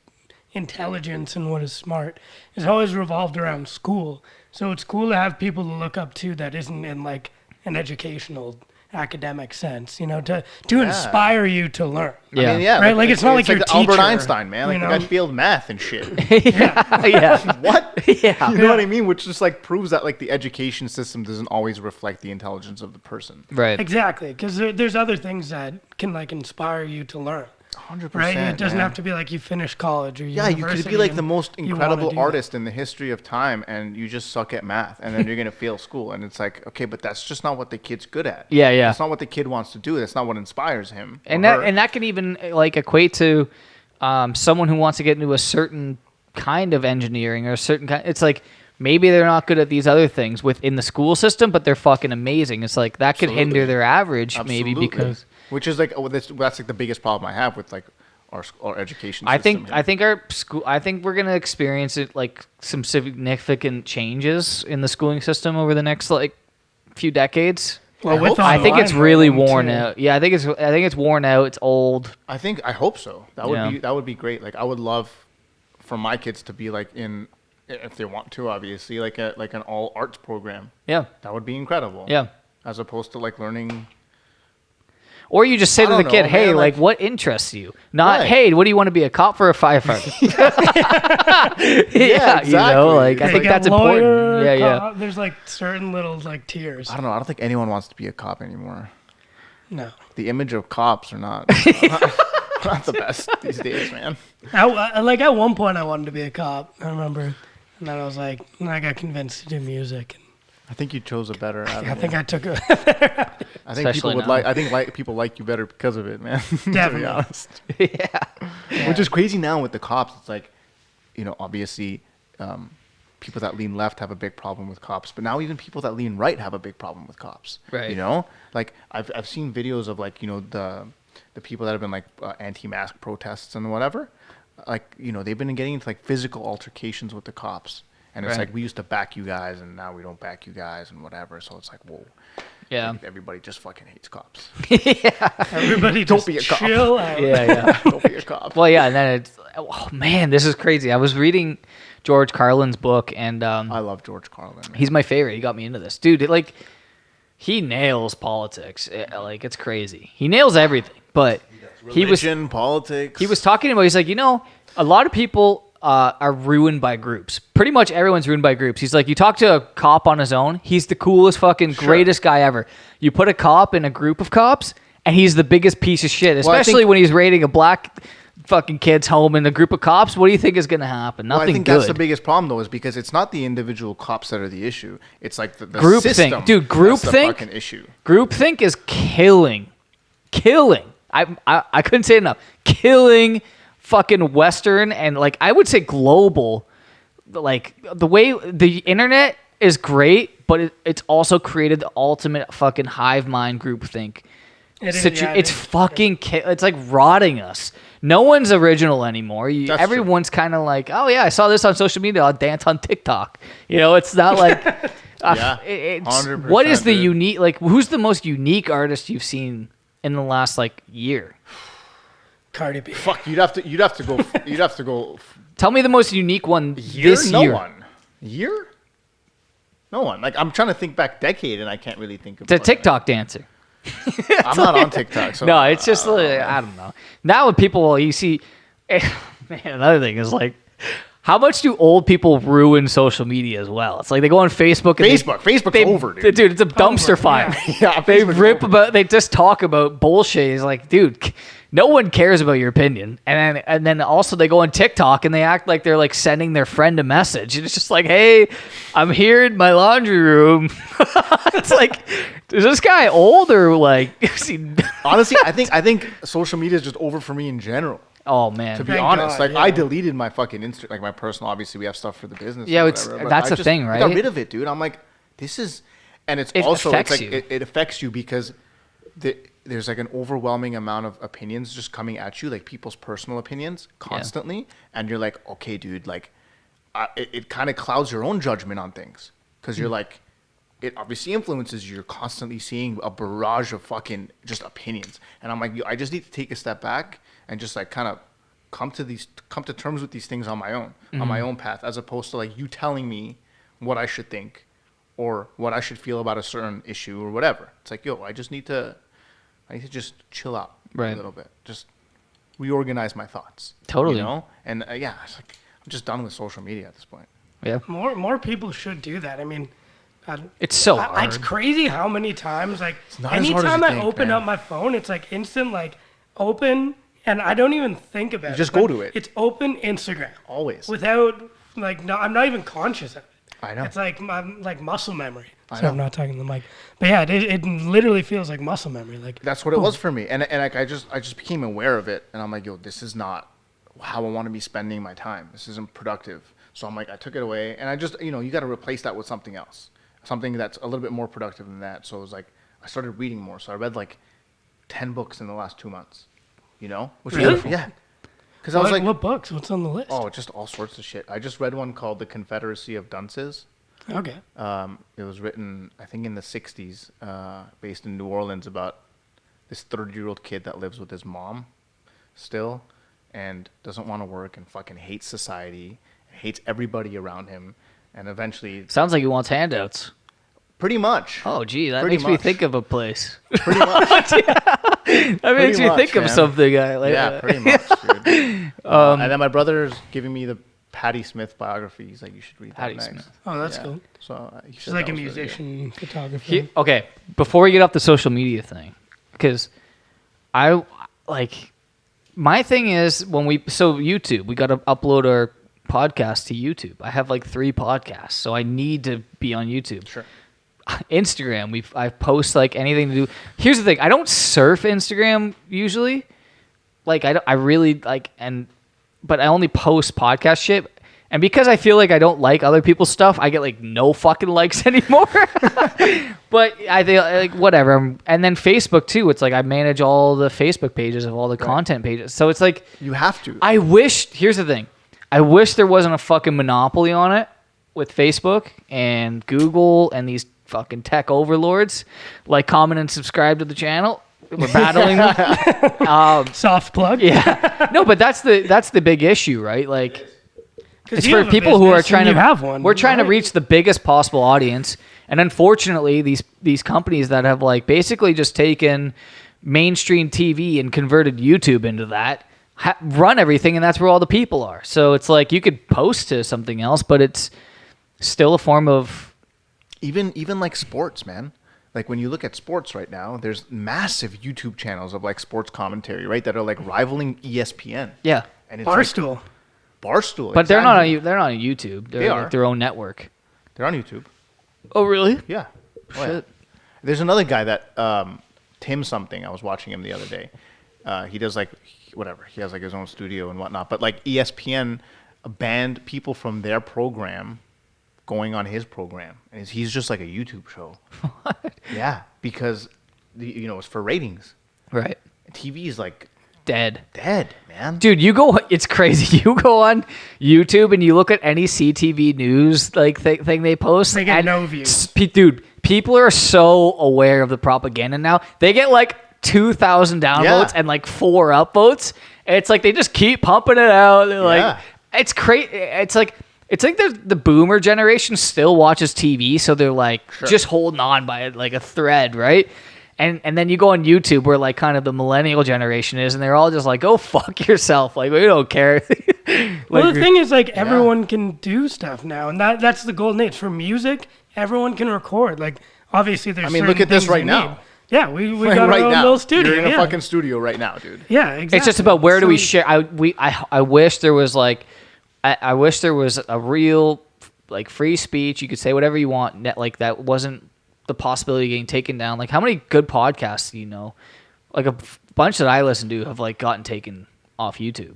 intelligence and what is smart is always revolved around school. So it's cool to have people to look up to that isn't in like an educational academic sense, you know, to inspire you to learn. Yeah. I mean, yeah, right. Like it's not like your teacher, Albert Einstein, man. Like you the know? guy failed math and shit. Yeah. What? Yeah. You know what I mean? Which just like proves that like the education system doesn't always reflect the intelligence of the person. Right. Exactly, because there's other things that can like inspire you to learn. 100%. Right? It doesn't man. have to be like you finish college or Yeah, university. you could be like the most you wanna incredible do artist in the history of time, and you just suck at math, and then you're gonna fail school, and it's like, okay, but that's just not what the kid's good at. Yeah, yeah. That's not what the kid wants to do. That's not what inspires him. And that can even like equate to someone who wants to get into a certain kind of engineering or a certain kind. It's like maybe they're not good at these other things within the school system, but they're fucking amazing. It's like that could hinder their average, maybe because. Which is like that's like the biggest problem I have with like our education system. I think our school. I think we're gonna experience it like some significant changes in the schooling system over the next like few decades. Well, I think it's really worn too. out. Yeah, I think it's worn out. It's old. I hope so. That would be great. Like I would love for my kids to be like in, if they want to, obviously, like an all arts program. Yeah, that would be incredible. Yeah, as opposed to like learning. Or you just say to the kid, know, hey, man, like, what interests you? Not, hey, what do you want to be, a cop or a firefighter? Yeah, exactly. You know, like, I think that's lawyer, important. Yeah. There's like certain little like tiers. I don't know. I don't think anyone wants to be a cop anymore. No. The image of cops are not the best these days, man. Like at one point I wanted to be a cop. I remember And then I got convinced to do music. I think you chose a better avenue. I think I took a. I think people Especially would now. I think people like you better because of it, man. To Definitely. be honest. Yeah. Which is crazy now with the cops. It's like, obviously, people that lean left have a big problem with cops, but now even people that lean right have a big problem with cops. Right. Like I've seen videos of like the people that have been like anti-mask protests and whatever. Like they've been getting into like physical altercations with the cops, and it's Right. like we used to back you guys, and now we don't back you guys, and whatever. So it's like, whoa. Yeah. Like, everybody just fucking hates cops. Everybody Don't just be a cop. chill out. Yeah. Don't be a cop. Well, yeah, and then it's man, this is crazy. I was reading George Carlin's book, and I love George Carlin. Man. he's my favorite. He got me into this, dude. He nails politics. It's crazy. He nails everything. But Religion, politics. he was talking about. He's like, a lot of people are ruined by groups. Pretty much everyone's ruined by groups. He's like, you talk to a cop on his own, he's the coolest, fucking greatest guy ever. You put a cop in a group of cops, and he's the biggest piece of shit. Especially when he's raiding a black fucking kid's home in a group of cops. What do you think is going to happen? Nothing I think good. that's the biggest problem, though, is because it's not the individual cops that are the issue. It's like the Group system. think. Dude, that's the groupthink- fucking issue. Groupthink is killing. I couldn't say it enough. Killing fucking Western and I would say global. Like the way the internet is great, but it's also created the ultimate fucking hive mind groupthink. It's fucking. It's like rotting us. No one's original anymore. That's Everyone's kind of like, oh yeah, I saw this on social media. I'll dance on TikTok. It's not like. Yeah, it's 100%, what is the dude. unique? Who's the most unique artist you've seen in the last year? Cardi B. Fuck, you'd have to go. Tell me the most unique one this No year. one. Year? No one. Like I'm trying to think back decade, and I can't really think of. It's a TikTok dancer. I'm not on TikTok, so No, it's just I don't know. Now with people, you see, man. Another thing is how much do old people ruin social media as well? It's like they go on Facebook. And Facebook's over, dude. Dude, it's a dumpster fire. Yeah, They Facebook's rip over. about. They just talk about bullshit. It's like, dude, no one cares about your opinion. And then also they go on TikTok and they act like they're sending their friend a message. And it's just like, hey, I'm here in my laundry room. It's like, is this guy old or is he? Honestly, I think social media is just over for me in general. Oh man. To be Thank honest, God, I yeah. deleted my fucking Instagram, my personal. Obviously, we have stuff for the business. Yeah, or it's- whatever, but that's I the thing, I got right? rid of it, dude. I'm like, this is, and it's It also affects it's like you. it affects you because there's an overwhelming amount of opinions just coming at you, like people's personal opinions constantly, and you're like, okay, dude, it kind of clouds your own judgment on things because you're like. It obviously influences you. You're constantly seeing a barrage of fucking just opinions, and I'm like, I just need to take a step back and just kind of come to terms with these things on my own, on my own path, as opposed to you telling me what I should think or what I should feel about a certain issue or whatever. It's like, I need to just chill out Right. a little bit, just reorganize my thoughts. Totally. And it's like I'm just done with social media at this point. Yeah. More people should do that. I mean, It's so hard. it's crazy how many times not as hard as anytime you I think, open man. up my phone, it's instant open, and I don't even think about it. just but go to it. It's open Instagram Always. without no, I'm not even conscious of it. I know. It's like muscle memory. I So know. I'm not talking to the mic, but yeah, it literally feels like muscle memory. That's what it was for me, and I just became aware of it, and I'm like, this is not how I want to be spending my time. This isn't productive. So I'm like, I took it away, and I just you got to replace that with something else, something that's a little bit more productive than that. So it was like I started reading more. So I read 10 books in the last 2 months, which Really? yeah, because I was like, what books? What's on the list? oh, just all sorts of shit. I just read one called The Confederacy of Dunces. Okay. It was written, I think, in the 60s, based in New Orleans, about this 30-year-old kid that lives with his mom still and doesn't want to work and fucking hates society, hates everybody around him, and eventually, Sounds like he wants handouts. pretty much. Oh, gee, that Pretty makes me much. think of a place. Pretty much. That makes me much, think of man. something. Yeah, pretty much, dude. And then my brother's giving me the Patti Smith biography. He's like, you should read that Patti next. Smith. Oh, that's Yeah. cool. So he She's said like that a was really good. musician, photographer. Okay, before we get off the social media thing, because my thing is YouTube, we got to upload our podcasts to YouTube. I have like 3 podcasts, so I need to be on YouTube. Sure. Instagram, I post like anything to do. Here's the thing: I don't surf Instagram usually. Like I really like, but I only post podcast shit. And because I feel like I don't like other people's stuff, I get like no fucking likes anymore. But I think like whatever. And then Facebook too. It's like I manage all the Facebook pages of all the content pages. So it's like You have to. I wish. Here's the thing: I wish there wasn't a fucking monopoly on it with Facebook and Google and these fucking tech overlords. Like, comment and subscribe to the channel. We're battling them. Soft plug. Yeah. No, but that's the big issue, right? Like, it's you for have a people who are business trying and to you have one, we're trying to right? reach the biggest possible audience, and unfortunately these companies that have like basically just taken mainstream TV and converted YouTube into that run everything, and that's where all the people are. So it's like you could post to something else, but it's still a form of Even like sports, man. Like when you look at sports right now, there's massive YouTube channels of like sports commentary, right? That are like rivaling ESPN. yeah. And it's Barstool. Barstool. But they're exactly. not on YouTube. They're They like are. their own network. They're on YouTube. Oh really? Yeah. Oh, yeah. Shit. There's another guy that Tim something. I was watching him the other day. He does like whatever. He has like his own studio and whatnot. But like ESPN banned people from their program going on his program, and he's just like a YouTube show. What? Yeah, because it's for ratings. Right. TV is like Dead. man. Dude, it's crazy. You go on YouTube and you look at any CTV news like thing they post. They get and no views. Dude, people are so aware of the propaganda now. They get like 2,000 downvotes and like 4 upvotes. And it's like they just keep pumping it out. They're like, it's crazy. It's like the boomer generation still watches TV, so they're like just holding on by like a thread, right? And then you go on YouTube where like kind of the millennial generation is, and they're all just like, go fuck yourself. Like, we don't care. Well, the thing is, like, everyone can do stuff now, and that's the golden age. For music, everyone can record. Like, obviously, there's certain look at this things right you now. need. Yeah, we got our right own now. little studio. You're in a yeah. fucking studio right now, dude. Yeah, exactly. It's just about where do we So- share. I wish there was like, I wish there was a real like free speech. You could say whatever you want. Like that wasn't the possibility of getting taken down. Like how many good podcasts do you know? Like a bunch that I listen to have like gotten taken off YouTube.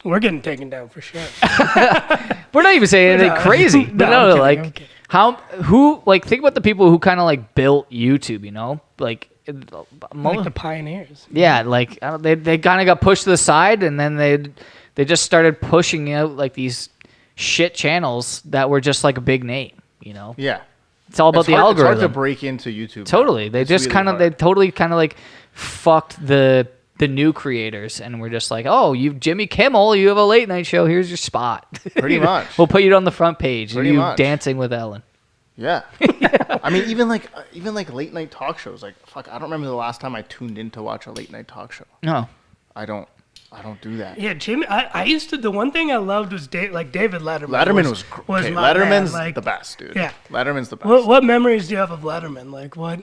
We're getting taken down for sure. We're not even saying anything crazy. No, But I'm no, kidding, like I'm kidding. who like think about the people who kind of like built YouTube. You know, like. Like the pioneers. Yeah, like they kind of got pushed to the side, and then they just started pushing out like these shit channels that were just like a big name, you know. Yeah. It's all about the algorithm. It's hard to break into YouTube. Totally, they It's just really kind of hard. they totally kind of like fucked the new creators, and we're just like, oh, you Jimmy Kimmel, you have a late night show. Here's your spot. Pretty much. We'll put you on the front page. Pretty you much. dancing with Ellen. Yeah. I mean, even like late night talk shows. Like, fuck, I don't remember the last time I tuned in to watch a late night talk show. No. I don't do that. Yeah, Jimmy. I used to. The one thing I loved was like David Letterman. Letterman was my Letterman's man. Like, the best, dude. Yeah. Letterman's the best. What memories do you have of Letterman? Like what?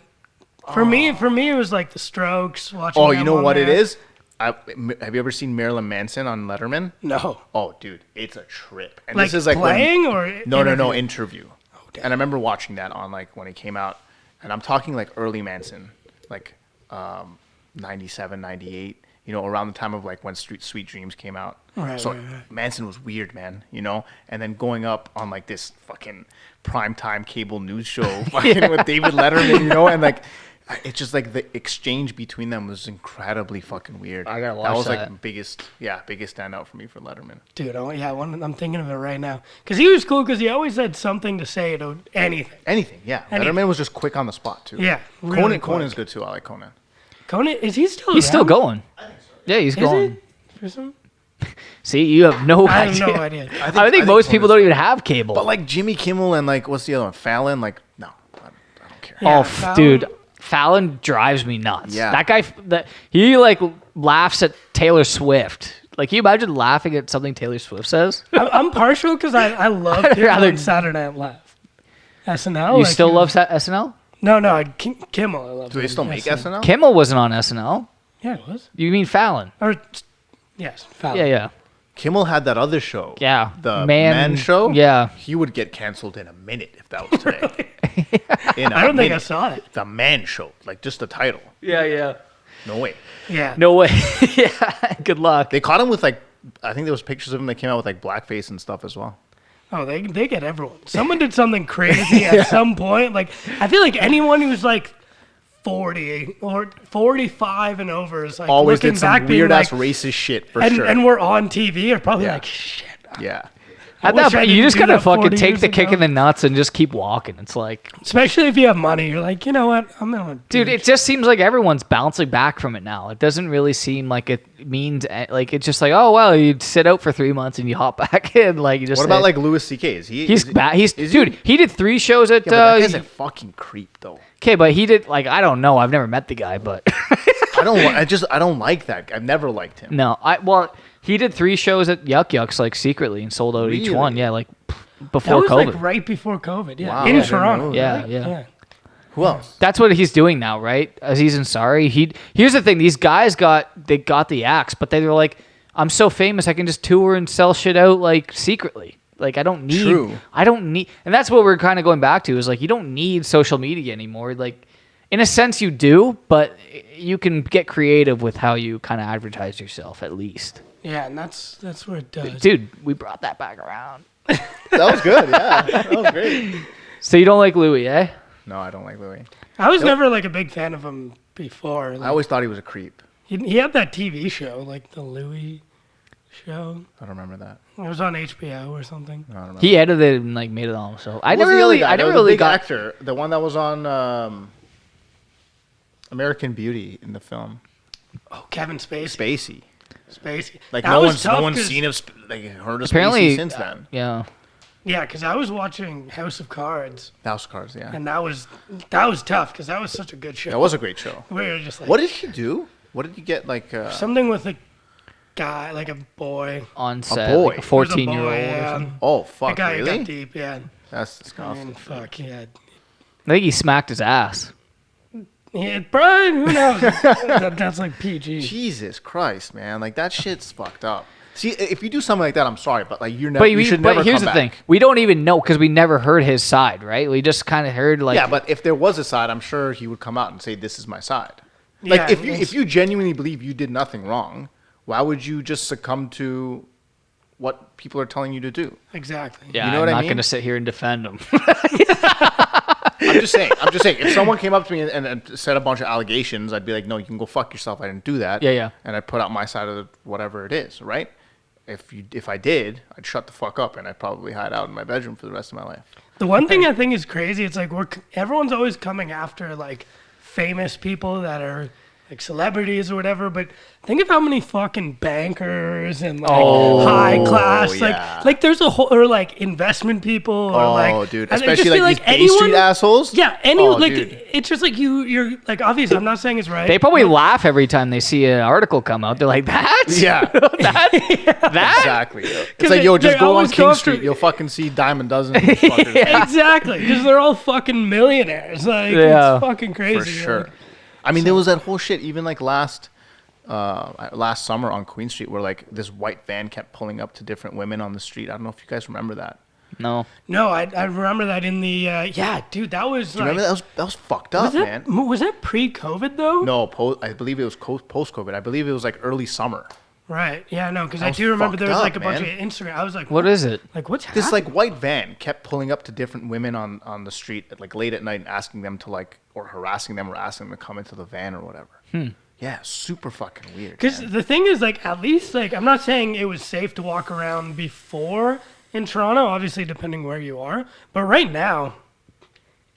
For me, it was like The Strokes. Watching. Oh, them you know on what there. it is? Have you ever seen Marilyn Manson on Letterman? No. Oh, dude, it's a trip. And Like this is like playing or No, interview? interview. damn. And I remember watching that on like when it came out, and I'm talking like early Manson, like 97, 98, around the time of like when Sweet Dreams came out. Right, So right, right. Manson was weird, man, and then going up on like this fucking primetime cable news show fucking with David Letterman, and like it's just like the exchange between them was incredibly fucking weird. I gotta watch that. Was that. like biggest standout for me for Letterman. Dude, I'm thinking of it right now. Because he was cool because he always had something to say to anything. Anything, yeah. Anything. Letterman was just quick on the spot too. Yeah, really quick. Conan's good too. I like Conan. Conan, is he still He's still around? going. Yeah, he's Is going. he? For some- See, you have no I idea. have no idea. I think most people don't even have cable. But like Jimmy Kimmel and like what's the other one? Fallon. Like no, I don't care. Yeah, Oh, Fallon- dude, Fallon drives me nuts. Yeah. That guy, he like laughs at Taylor Swift. Like, can you imagine laughing at something Taylor Swift says? I'm partial because I love I'd him rather- on Saturday Night Live. SNL. You like, still he- love SNL? No, Kimmel. I love. Do they him. still make SNL? Kimmel wasn't on SNL. Yeah, it was. You mean Fallon? Or yes, Fallon. Yeah, yeah. Kimmel had that other show. Yeah. The Man Show. Yeah. He would get canceled in a minute if that was today. I don't think I saw it. The Man Show. Like, just the title. Yeah. No way. Yeah. No way. Yeah. Good luck. They caught him with, like, I think there was pictures of him that came out with, like, blackface and stuff as well. Oh, they get everyone. Someone did something crazy at some point. Like, I feel like anyone who's like 40 or 45 and over is like Always looking did some back being weird ass like, racist shit for and, sure. and we're on TV are probably Yeah. like, shit. Yeah. I At wish that I point, you didn't just do gotta that fucking 40 take years the kick ago. in the nuts and just keep walking. It's like, Especially if you have money, you're like, you know what? I'm gonna dude, it just seems like everyone's bouncing back from it now. It doesn't really seem like it means like it's just like, oh well, you sit out for 3 months and you hop back in. Like you just. What about like Louis C.K.? Is he? He's bad. He did 3 shows at. Yeah, but that guy's a fucking creep though. Okay, but he did like I don't know. I've never met the guy, but I don't like that guy. I've never liked him. no, he did 3 shows at Yuck Yucks like secretly and sold out each Really? one. Yeah, like that before was COVID. like right before COVID. Yeah, Wow, in I didn't Toronto. know Yeah, right? yeah. Who else? That's what he's doing now, right? Aziz Ansari. Here's the thing: these guys got the axe, but they were like, "I'm so famous, I can just tour and sell shit out like secretly. Like I don't need, and that's what we're kind of going back to is like you don't need social media anymore. Like in a sense, you do, but you can get creative with how you kind of advertise yourself at least. Yeah, and that's what it does. Dude, we brought that back around. That was good. Yeah, that was great. So you don't like Louis, eh? No, I don't like Louis. I was never like a big fan of him before. Like, I always thought he was a creep. he had that TV show, like the Louis show. I don't remember that. It was on HBO or something. No, I don't remember. He edited and like made it all. So I Who was never the other really, guy? I never The really big got. actor, the one that was on American Beauty in the film. Oh, Kevin Spacey. Spacey. Like That no was one's tough 'cause- seen him like heard of Apparently, Spacey since then. Yeah. Yeah, because I was watching House of Cards, House of Cards, yeah. and that was tough because that was such a good show. That was a great show. We were just like, What did he do? What did he get like? something with a guy, like a boy. On set, boy. like a There was 14-year-old. boy, Or yeah. something. Oh That fuck! guy Really? got deep, yeah. That's I disgusting. mean, fuck, yeah. I think he smacked his ass. Yeah, bro, who knows? That's like PG. Jesus Christ, man! Like that shit's fucked up. See, if you do something like that, I'm sorry, but like you're never. But, you should never here's come the back. thing: we don't even know because we never heard his side, right? We just kind of heard like, Yeah, but if there was a side, I'm sure he would come out and say, "This is my side." Yeah, Like if you genuinely believe you did nothing wrong, why would you just succumb to what people are telling you to do? Exactly. yeah, you know I'm what I not mean? going to sit here and defend him. I'm just saying. If someone came up to me and said a bunch of allegations, I'd be like, "No, you can go fuck yourself. I didn't do that." Yeah. And I'd put out my side of whatever it is, right? If I did, I'd shut the fuck up and I'd probably hide out in my bedroom for the rest of my life. The one thing I think is crazy, it's like everyone's always coming after like famous people that are like celebrities or whatever, but think of how many fucking bankers and like high class, yeah. like there's a whole, or like investment people or like, Oh, dude, I just especially feel like these Bay Street assholes. Yeah, Dude. it's just like you're like, obviously I'm not saying it's right. They probably laugh every time they see an article come out. They're like, "That? Yeah, That? exactly. It's like, yo, just they go on always King go after- Street. You'll fucking see dime a dozen fuckers. Exactly, because they're all fucking millionaires. Like, Yeah. it's fucking crazy. For sure. Like, I mean, there was that whole shit even like last summer on Queen Street where like this white van kept pulling up to different women on the street. I don't know if you guys remember that. No." No, I remember that in the yeah, dude, that was Do you like, remember that was fucked up, man. Was that pre-COVID though? No, I believe it was post-COVID. I believe it was like early summer. Right. Yeah, no, because That I was do remember there was fucked like a up, bunch of man. Instagram. I was like, What is it? Like, what's happening? This like white van kept pulling up to different women on the street at like late at night and asking them to like, or harassing them or asking them to come into the van or whatever. Yeah, super fucking weird. Because man. the thing is, like, at least, like, I'm not saying it was safe to walk around before in Toronto, obviously, depending where you are. But right now,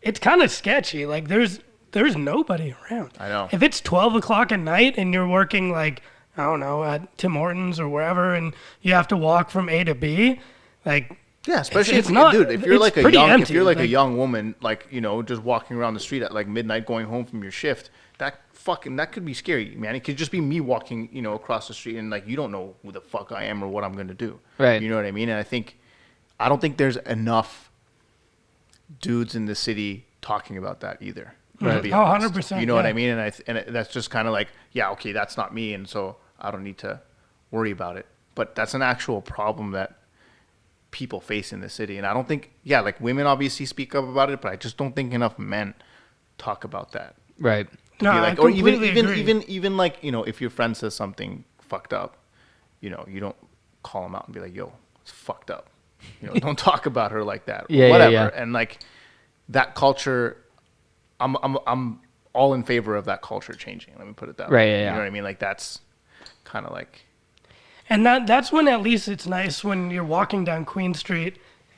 it's kind of sketchy. Like, there's nobody around. I know. If it's 12 o'clock at night and you're working, like, I don't know, at Tim Hortons or wherever, and you have to walk from A to B, like, Yeah, especially it's if not- dude, if you're it's like a pretty young, empty, if you're like a like- young woman, like you know, just walking around the street at like midnight, going home from your shift, that could be scary, man. It could just be me walking, you know, across the street, and like you don't know who the fuck I am or what I'm gonna do. Right. You know what I mean? And I don't think there's enough dudes in the city talking about that either. Right. To be Oh, honest. 100%, You know what yeah. I mean? And that's just kind of like, yeah, okay, that's not me, and so I don't need to worry about it. but that's an actual problem that people face in the city. And I don't think, like women obviously speak up about it, but I just don't think enough men talk about that. Right. No, Like, I or completely agree. even like, if your friend says something fucked up, you don't call him out and be like, yo, it's fucked up. Don't talk about her like that. Yeah, whatever. yeah. And like that culture, I'm all in favor of that culture changing. Let me put it that Right, way. yeah, You yeah. know what I mean? Like that's kind of like, And that's when at least it's nice when you're walking down Queen Street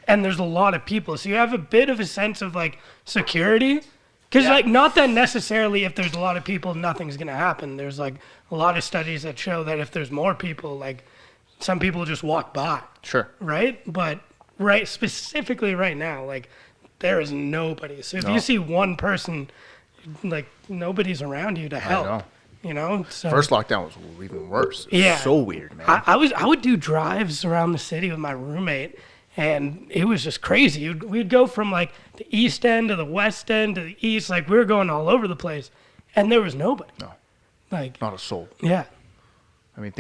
and there's a lot of people. So you have a bit of a sense of like security. Because like not that necessarily if there's a lot of people, nothing's going to happen. There's like a lot of studies that show that if there's more people, like some people just walk by. sure. Right? But specifically right now, like there is nobody. So if No. you see one person, like nobody's around you to help. know. So First lockdown was even worse. It was Yeah. so weird, man. I would do drives around the city with my roommate, and it was just crazy. We'd go from like the east end to the west end to the east, like we were going all over the place, and there was nobody. No. Like Not a soul. yeah, I mean,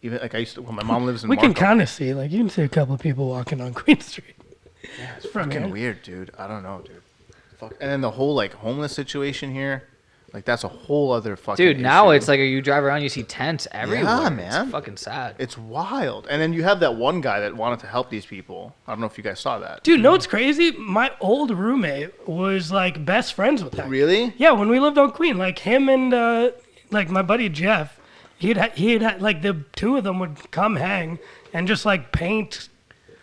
even like I used to, when my mom lives in we can Markham. kind of see like you can see a couple of people walking on Queen Street. Yeah, it's from fucking here. weird, dude. I don't know, dude. Fuck. And then the whole like homeless situation here, like that's a whole other fucking Dude, now issue. it's like you drive around, you see tents everywhere. man. It's fucking sad. It's wild. And then you have that one guy that wanted to help these people. I don't know if you guys saw that. Dude, know what's crazy? My old roommate was like best friends with that. Really? Yeah, when we lived on Queen, like him and like my buddy Jeff, he'd had like the two of them would come hang and just like paint.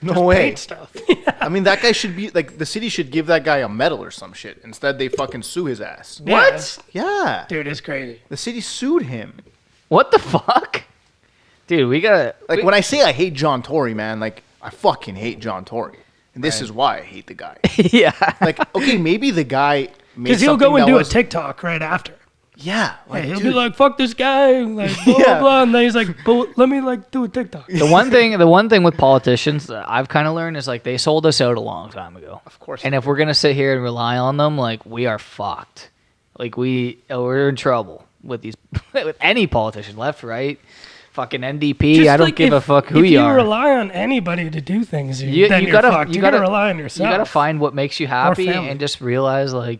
No just way. Paint stuff. Yeah. I mean, that guy should be like the city should give that guy a medal or some shit. Instead, they fucking sue his ass. What? Yeah. Dude, it's crazy. The city sued him. What the fuck? Dude, we gotta... Like when I say I hate John Tory, man, like I fucking hate John Tory. And this is why I hate the guy. yeah. Like, okay, maybe the guy made Because he'll something go and that do was, a TikTok right after. Yeah. Like, He'll dude, be like, fuck this guy, like, blah, Yeah. blah, blah. And then he's like, but let me, like, do a TikTok. The one thing with politicians that I've kind of learned is like they sold us out a long time ago. Of course. And if we're gonna sit here and rely on them, like we are fucked. Like we're in trouble with these with any politician, left, right, fucking NDP. Just I don't like give a fuck who if you are. rely on anybody to do things, then you you're gotta fucked. you You gotta gotta rely on yourself. You gotta find what makes you happy family. and just realize like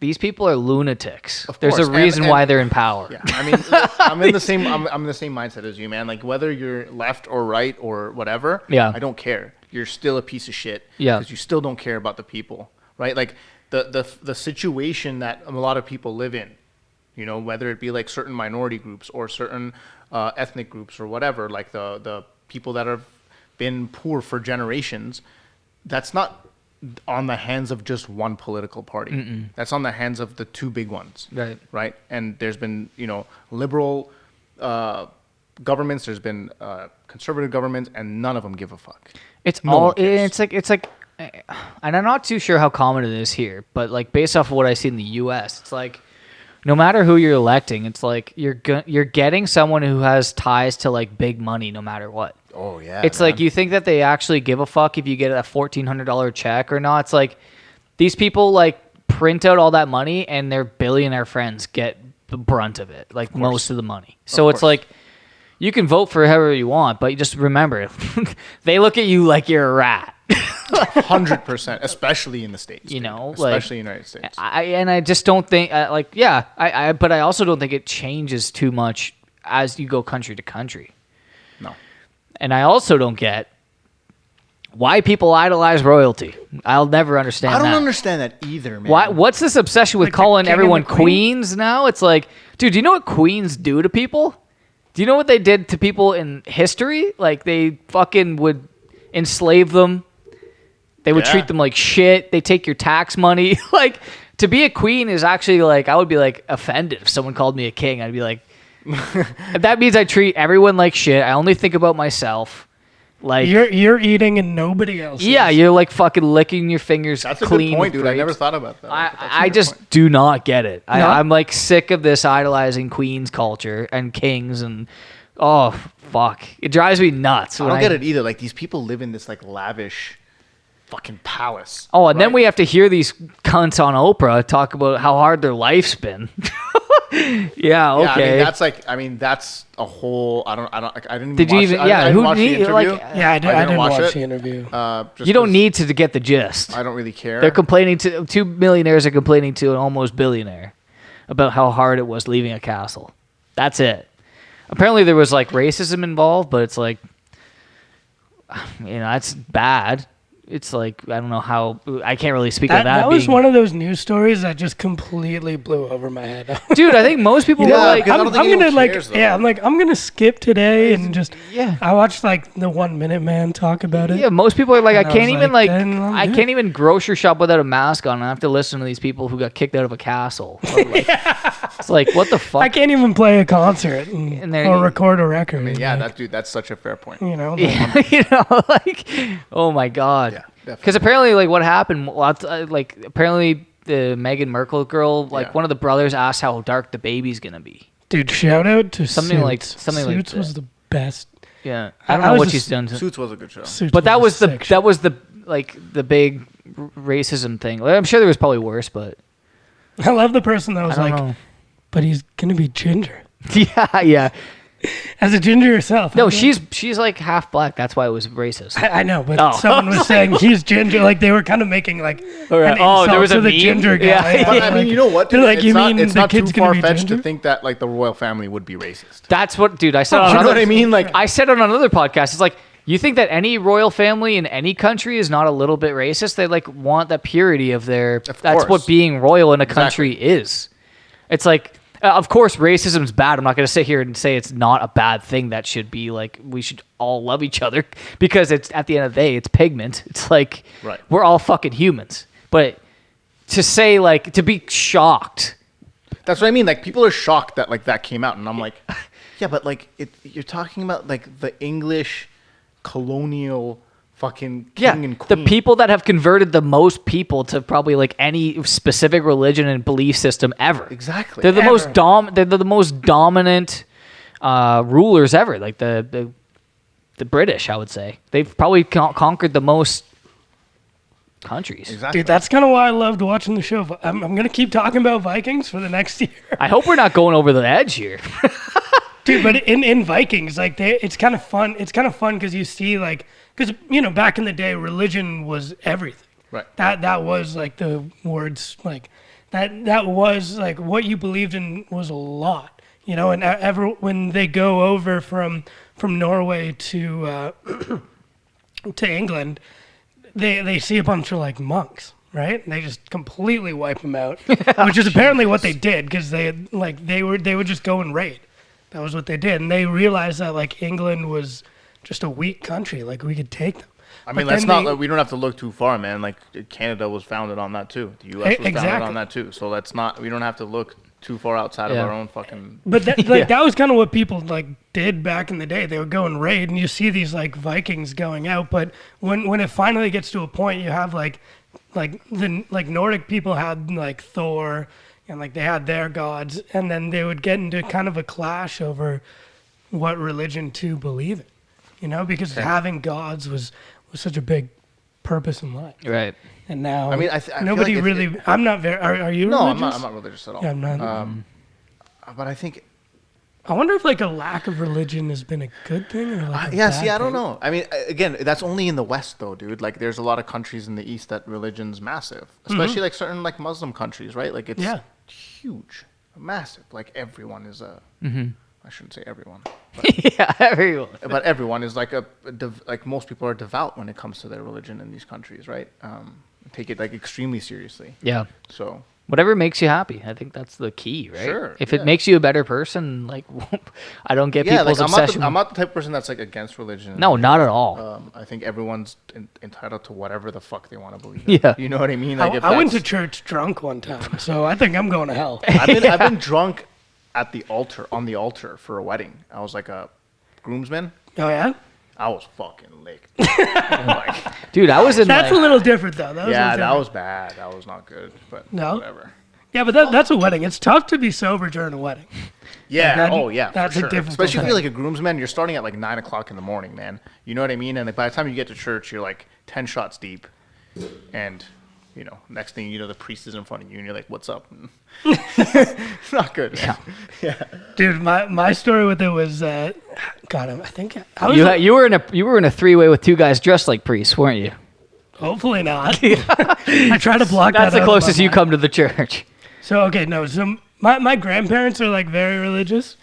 these people are lunatics. Of There's course. a reason And- why they're in power. Yeah, I mean, I'm in the same. I'm in the same mindset as you, man. Like whether you're left or right or whatever. Yeah. I don't care. You're still a piece of shit. Yeah. Because you still don't care about the people, right? Like the situation that a lot of people live in, whether it be like certain minority groups or certain ethnic groups or whatever, like the people that have been poor for generations. That's not on the hands of just one political party. That's on the hands of the two big ones. Right. And there's been, liberal governments, there's been conservative governments, and none of them give a fuck. It's No all. one cares. It's like, and I'm not too sure how common it is here, but like based off of what I see in the U.S., it's like no matter who you're electing, it's like you're getting someone who has ties to like big money, no matter what. Oh yeah. It's like you think that they actually give a fuck if you get a $1,400 check or not. It's like these people like print out all that money and their billionaire friends get the brunt of it, like most of the money. So it's like you can vote for whoever you want, but you just remember they look at you like you're a rat. 100%, especially in the States. You dude. know, like, especially in the United States. I just don't think but I also don't think it changes too much as you go country to country. No. And I also don't get why people idolize royalty. I'll never understand that. I don't understand that either, man. Why? What's this obsession with Like the calling king and everyone the queen? queens now? It's like, dude, do you know what queens do to people? Do you know what they did to people in history? Like they fucking would enslave them. They would Yeah. treat them like shit. They take your tax money. Like to be a queen is actually like I would be like offended if someone called me a king. I'd be like, that means I treat everyone like shit. I only think about myself. Like You're eating and nobody else. yeah, is. you're like fucking licking your fingers That's a clean. good point, with dude. I never grapes. thought about that. That's a I good just point. do not get it. No? I'm like sick of this idolizing queens culture and kings and oh fuck, it drives me nuts. I when don't get it either. Like these people live in this like lavish fucking palace. Oh, and then right? we have to hear these cunts on Oprah talk about how hard their life's been. Yeah, Yeah, okay. I mean, that's a whole. I didn't. Did even you watch even? it. Yeah, I didn't who watch the need interview. like? Yeah, I didn't watch it. the interview. Just You don't 'cause need to get the gist. I don't really care. They're complaining to two millionaires are complaining to an almost billionaire about how hard it was leaving a castle. That's it. Apparently there was like racism involved, but it's like, that's bad. It's like, I don't know how, I can't really speak of that. That was being, one of those news stories that just completely blew over my head. dude, I think most people Yeah, were like, because I don't think anyone cares, though. I'm gonna skip today and just. yeah. I watched like the 1 Minute Man talk about it. Yeah, most people are like, I And I can't was even like, like, then I'm I good. can't even grocery shop without a mask on. I have to listen to these people who got kicked out of a castle. Or, like, it's like, what the fuck? I can't even play a concert And there- or record a record. I mean, yeah, like, that's such a fair point. Yeah, like, oh my god. Yeah, definitely. Because apparently, like, what happened? Like, apparently, the Meghan Markle girl, like, Yeah. one of the brothers asked how dark the baby's gonna be. dude, shout out to Something like- Suits. something like Suits was that. the best. Yeah, I don't I know was what just- she's done. Suits was a good show. Suits But that was a the sick show. the big racism thing. Like, I'm sure there was probably worse, but I love the person that I was don't like, know. but he's gonna be ginger. Yeah. As a ginger yourself. No, how come- she's like half black. That's why it was racist. I know, but Oh. someone was saying he's ginger. Like they were kind of making like All right. an Oh, there insult was to a the meme? ginger guy. Yeah. But I mean, you know what? They're Dude? like, It's you not, mean it's the not too kid's gonna far be fetched to ginger? think that like the royal family would be racist. That's what, dude. I said on you know another, what I mean? Like, I said on another podcast. It's like, you think that any royal family in any country is not a little bit racist? They like want the purity of their. That's course. what being royal in a Exactly. country is. It's like, of course, racism's bad. I'm not going to sit here and say it's not a bad thing. That should be like, we should all love each other because it's at the end of the day, it's pigment. It's like, Right. we're all fucking humans. But to say like, to be shocked. that's what I mean. Like, people are shocked that like that came out, and I'm like, yeah, but like you're talking about like the English colonial fucking king and the queen. people that have converted the most people to probably like any specific religion and belief system ever. Exactly. They're the Ever. they're the most dominant rulers ever. Like the British, I would say. They've probably conquered the most countries. Exactly. Dude, that's kind of why I loved watching the show. I'm gonna keep talking about Vikings for the next year. I hope we're not going over the edge here. Dude, but in Vikings, like it's kind of fun. It's kind of fun because you see like, because back in the day, religion was everything. Right. That was like the words like that was like what you believed in was a lot. And when they go over from Norway to to England, they see a bunch of like monks, right? And they just completely wipe them out, which is apparently what they did because they would just go and raid. That was what they did, and they realized that like England was just a weak country, like we could take them. I mean, But let's then not. We don't have to look too far, man. Like Canada was founded on that too. The U.S. was founded Exactly. on that too. So let's not. We don't have to look too far outside Yeah. of our own fucking. But that, Yeah. that was kind of what people like did back in the day. They would go and raid, and you see these like Vikings going out. But when it finally gets to a point, you have like the Nordic people had like Thor, and like they had their gods, and then they would get into kind of a clash over what religion to believe in. Because having gods was such a big purpose in life. Right. And now I mean, I feel nobody like really. I'm not very. Are you? No, religious? I'm not religious at all. Yeah, I'm not. But I think. I wonder if like a lack of religion has been a good thing or like a Yeah, bad see, I don't thing. know. I mean, again, that's only in the West, though, dude. Like, there's a lot of countries in the East that religion's massive, especially like certain like Muslim countries, right? Like, it's huge, massive. Like, everyone is a. I shouldn't say everyone, Yeah, everyone. but everyone is like like most people are devout when it comes to their religion in these countries, right? Take it like extremely seriously. Yeah. So Whatever makes you happy. I think that's the key, right? Sure, If yeah. it makes you a better person, like, I don't get yeah, people's like obsession. I'm not the type of person that's like against religion. No, not at all. I think everyone's entitled to whatever the fuck they want to believe in. Yeah. You know what I mean? Like, if I went to that's- church drunk one time, so I think I'm going to hell. I've been drunk at the altar, on the altar for a wedding. I was like a groomsman. Oh yeah, I was fucking licked. Like, Dude, I was in that's a like, little different though. That was a yeah, little that different. was bad. That was not good. But No? whatever. Yeah, but that's a wedding. It's tough to be sober during a wedding. Yeah. that- Oh, yeah. that's for a sure. difficult Especially if thing. you're like a groomsman, you're starting at like 9 o'clock in the morning, man. You know what I mean? And like, by the time you get to church, you're like 10 shots deep, and next thing you know, the priest is in front of you, and you're like, "What's up?" It's not good. Man. Yeah. Dude, my story with it was, God, I think I was. You were in a 3-way with 2 guys dressed like priests, weren't you? Hopefully not. I try to block that. That's the out closest in my you mind. come to the church. So okay, no. So my grandparents are like very religious.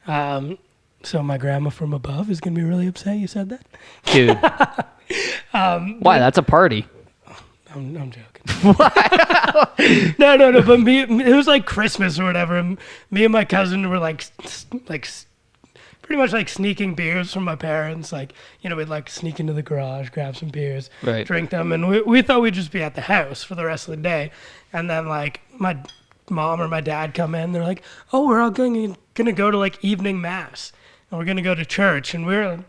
So my grandma from above is gonna be really upset you said that. Dude. Why? That's a party. I'm joking. No. But it was like Christmas or whatever. And me and my cousin were like pretty much like sneaking beers from my parents. Like, we'd like sneak into the garage, grab some beers, Right. drink them. And we thought we'd just be at the house for the rest of the day. And then like my mom or my dad come in. They're like, oh, we're all going to go to like evening mass. And we're going to go to church. And we're a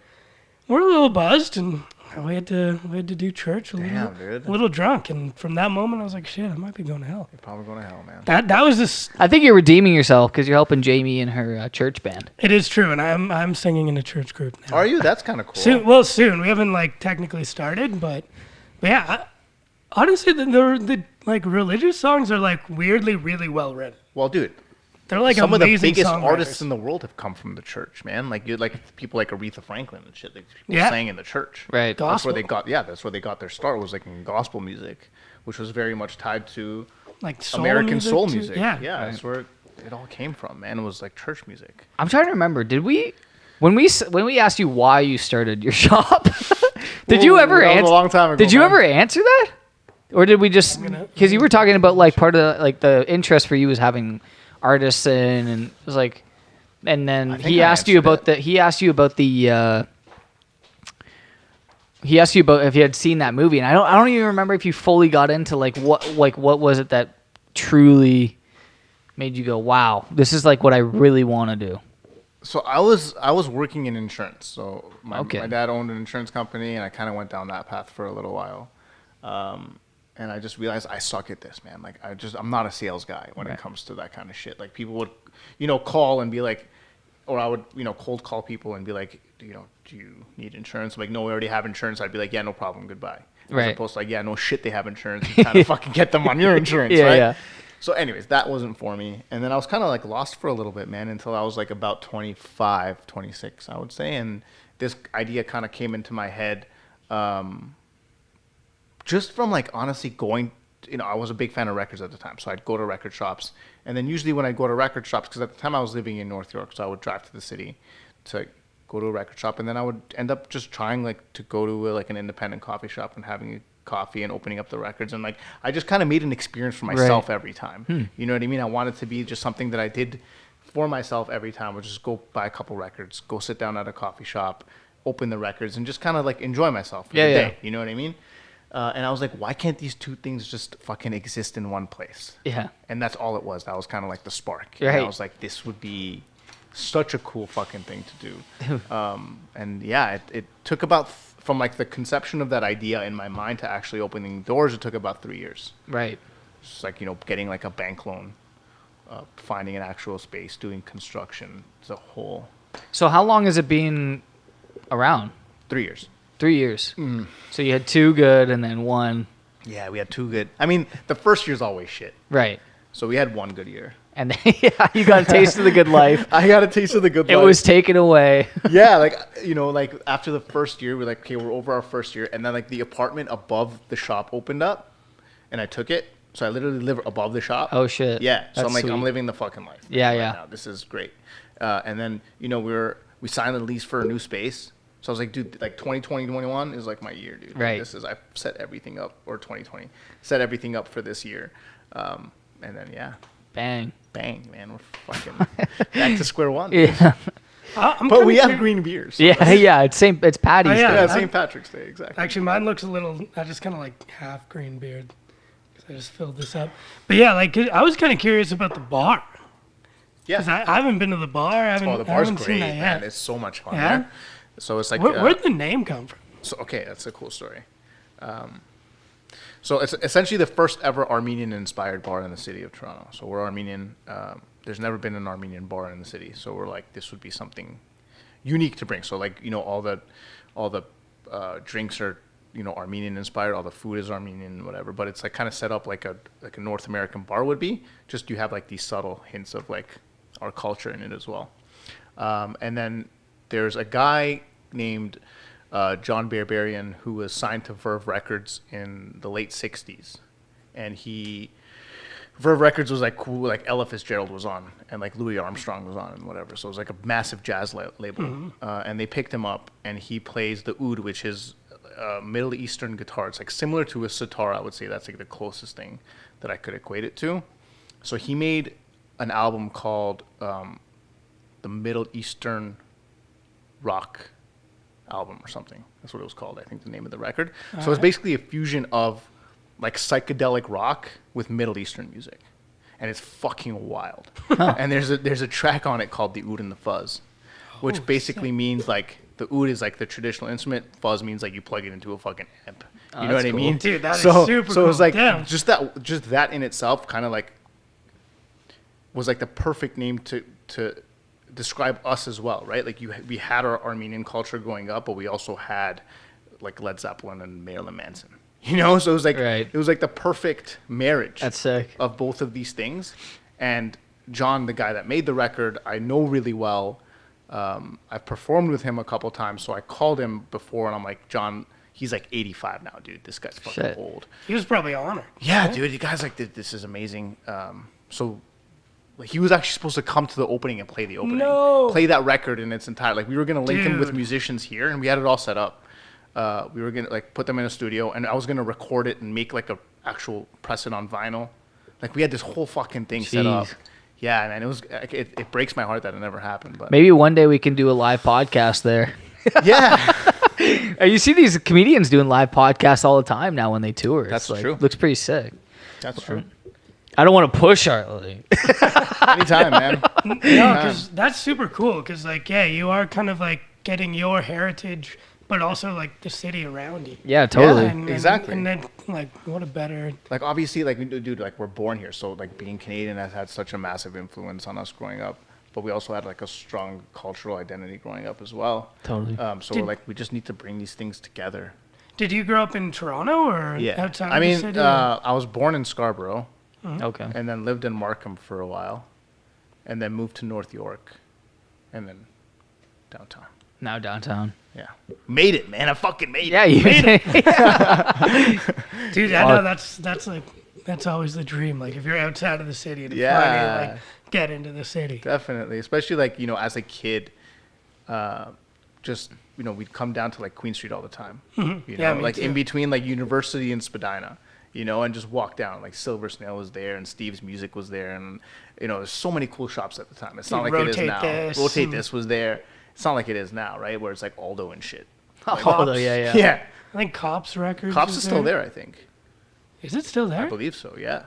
little buzzed and we had to do church a little drunk. And from that moment, I was like, shit, I might be going to hell. You're probably going to hell, man. That was just. I think you're redeeming yourself because you're helping Jamie in her church band. It is true, and I'm singing in a church group now. Are you? That's kind of cool. Soon. We haven't like technically started, but yeah. Honestly, the like religious songs are like weirdly really well written. Well, dude, they're like some of the amazing biggest songwriters. artists in the world have come from the church, man. Like people like Aretha Franklin and shit. Like people Yeah. sang in the church. Right. That's where Gospel. that's where they got their start. Was like in gospel music, which was very much tied to Like soul American music soul too. music. Yeah. Right. That's where it all came from, man. It was like church music. I'm trying to remember. Did we, when we asked you why you started your shop, did you ever that was answer? a long time ago, Did you man. ever answer that, or did we just? Because you were talking about like part of like the interest for you was having artists in, and it was like, and then he asked you about if you had seen that movie, and I don't even remember if you fully got into what was it that truly made you go, wow, this is like what I really want to do. So I was working in insurance. So my Okay. dad owned an insurance company, and I kind of went down that path for a little while. And I just realized I suck at this, man. Like I'm not a sales guy when Right. it comes to that kind of shit. Like people would, call and be like, or I would, cold call people and be like, do you need insurance? I'm like, no, we already have insurance. I'd be like, yeah, no problem, goodbye. Right. As opposed to like, yeah, no shit, they have insurance. You kind of fucking get them on your insurance, Yeah, right? yeah. So anyways, that wasn't for me. And then I was kind of like lost for a little bit, man, until I was like about 25, 26, I would say. And this idea kind of came into my head just from like honestly going, I was a big fan of records at the time. So I'd go to record shops. And then usually when I go to record shops, because at the time I was living in North York, so I would drive to the city to go to a record shop. And then I would end up just trying like to go to like an independent coffee shop and having coffee and opening up the records, and like I just kind of made an experience for myself every time. You know what I mean? I wanted to be just something that I did for myself every time. I would just go buy a couple records, go sit down at a coffee shop, open the records, and just kind of like enjoy myself for the day. You know what I mean? And I was like, why can't these two things just fucking exist in one place? Yeah. And that's all it was. That was kind of like the spark. Right. And I was like, this would be such a cool fucking thing to do. And yeah, it took about from like the conception of that idea in my mind to actually opening doors, it took about 3 years. Right. Just like, getting like a bank loan, finding an actual space, doing construction, it's a whole So how long has it been around? 3 years. 3 years. So you had 2 good and then 1. Yeah, we had 2 good. I mean, the first year's always shit. Right. So we had 1 good year. And then you got a taste of the good life. I got a taste of the good It life. was taken away. Yeah, like, like after the first year, we're like, okay, we're over our first year. And then like the apartment above the shop opened up and I took it. So I literally live above the shop. Oh, shit. Yeah. So That's I'm like, sweet. I'm living the fucking life. Yeah, right yeah. Now. This is great. And then, we signed a lease for a new space. So I was like, dude, like 2020, 21 is like my year, dude. Right. I've set everything up, or 2020, set everything up for this year. And then, yeah, Bang. bang, man, we're fucking back to square one. Yeah. But we have green beers. Yeah, yeah. It's Patty's Oh, yeah. Day. Yeah, St. Patrick's Day, exactly. Actually, mine looks a little. I just kind of like half green beard because I just filled this up. But yeah, like I was kind of curious about the bar Yeah. because I haven't been to the bar. I the bar's haven't great, seen that man. yet. It's so much fun. Yeah? There. So it's like Where'd the name come from? So okay, that's a cool story. So it's essentially the first ever Armenian-inspired bar in the city of Toronto. So we're Armenian. There's never been an Armenian bar in the city. So we're like, this would be something unique to bring. So like, all the drinks are, Armenian inspired. All the food is Armenian, whatever. But it's like kind of set up like a North American bar would be. Just you have like these subtle hints of like our culture in it as well. And then there's a guy named John Barbarian who was signed to Verve Records in the late '60s, and Verve Records was like cool, like Ella Fitzgerald was on, and like Louis Armstrong was on, and whatever. So it was like a massive jazz label, and they picked him up, and he plays the oud, which is Middle Eastern guitar. It's like similar to a sitar, I would say. That's like the closest thing that I could equate it to. So he made an album called the Middle Eastern Rock album or something. That's what it was called. I think the name of the record. So it's basically a fusion of like psychedelic rock with Middle Eastern music, and it's fucking wild. And there's a track on it called the Oud and the Fuzz, which basically means like the oud is like the traditional instrument. Fuzz means like you plug it into a fucking amp. You know what I mean? Dude, that is so, super So cool. it was like Damn. just that in itself kind of like was like the perfect name to describe us as well, right? Like we had our Armenian culture growing up, but we also had like Led Zeppelin and Marilyn Manson. So it was like Right. it was like the perfect marriage That's sick. of both of these things. And John, the guy that made the record, I know really well. I've performed with him a couple times, so I called him before, and I'm like, John, he's like 85 now, dude. This guy's fucking Shit. old. He was probably honored. Yeah, dude. The guy's like, this is amazing. So like, he was actually supposed to come to the opening and play the opening. No. Play that record in its entirety. Like, we were going to link him with Dude. musicians here, and we had it all set up. We were going to, like, put them in a studio, and I was going to record it and make, like, a actual press it on vinyl. Like, we had this whole fucking thing set up. Jeez. Yeah, man. It was, it breaks my heart that it never happened. But Maybe one day we can do a live podcast there. yeah. You see these comedians doing live podcasts all the time now when they tour. It's That's like, true. Looks pretty sick. That's true. I don't want to push our. Anytime, man. No, because that's super cool. Because like, yeah, you are kind of like getting your heritage, but also like the city around you. Yeah, totally. And exactly. And then like, what a better. Like, obviously, like, dude, like, we're born here, so like being Canadian has had such a massive influence on us growing up. But we also had like a strong cultural identity growing up as well. Totally. So we're like, we just need to bring these things together. Did you grow up in Toronto or Yeah. outside I of the mean, city? I was born in Scarborough, Okay. and then lived in Markham for a while, and then moved to North York, and then downtown. Now downtown. Yeah. Made it, man. I fucking made Yeah, it. you made it. Dude, I know that's always the dream. Like if you're outside of the city to Yeah. finally like get into the city. Definitely. Especially like, as a kid, just, we'd come down to like Queen Street all the time. Yeah, me like too. in between like University and Spadina, and just walk down. Like Silver Snail was there and Steve's Music was there. And, there's so many cool shops at the time. It's not Dude, like it is Rotate now. This Rotate and- This was there. It's not like it is now, right? Where it's like Aldo and shit. Although, yeah. Yeah. I think Cops Records. Cops is still there, I think. Is it still I there? believe so, yeah.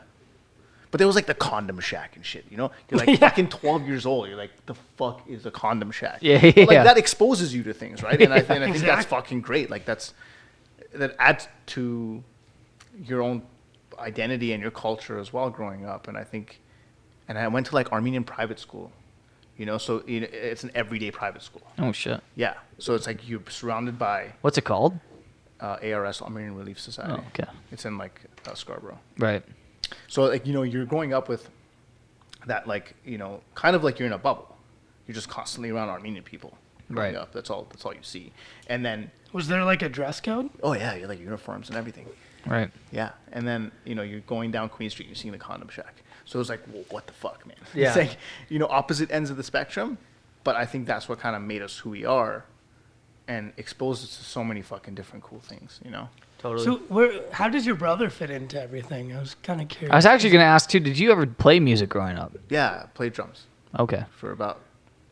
But there was like the condom shack and shit, You're like fucking 12 years old. You're like, the fuck is a condom shack? Yeah, But, like, yeah. that exposes you to things, right? And I think that's Exactly. fucking great. Like, that adds to your own identity and your culture as well growing up. And I went to like Armenian private school, so it's an everyday private school. Oh shit. Yeah. So it's like you're surrounded by What's it called? ARS, Armenian Relief Society. Oh, okay. It's in like Scarborough. Right. So like you're growing up with that like kind of like you're in a bubble. You're just constantly around Armenian people. Growing Right. up. That's all you see. And then Was there like a dress code? oh yeah, you like uniforms and everything. Right. Yeah. And then you're going down Queen Street. You're seeing the condom shack. So it was like, well, what the fuck, man? Yeah. It's like opposite ends of the spectrum. But I think that's what kind of made us who we are, and exposed us to so many fucking different cool things. Totally. So how does your brother fit into everything? I was kind of curious. I was actually gonna ask too. Did you ever play music growing up? Yeah, I played drums. Okay. For about,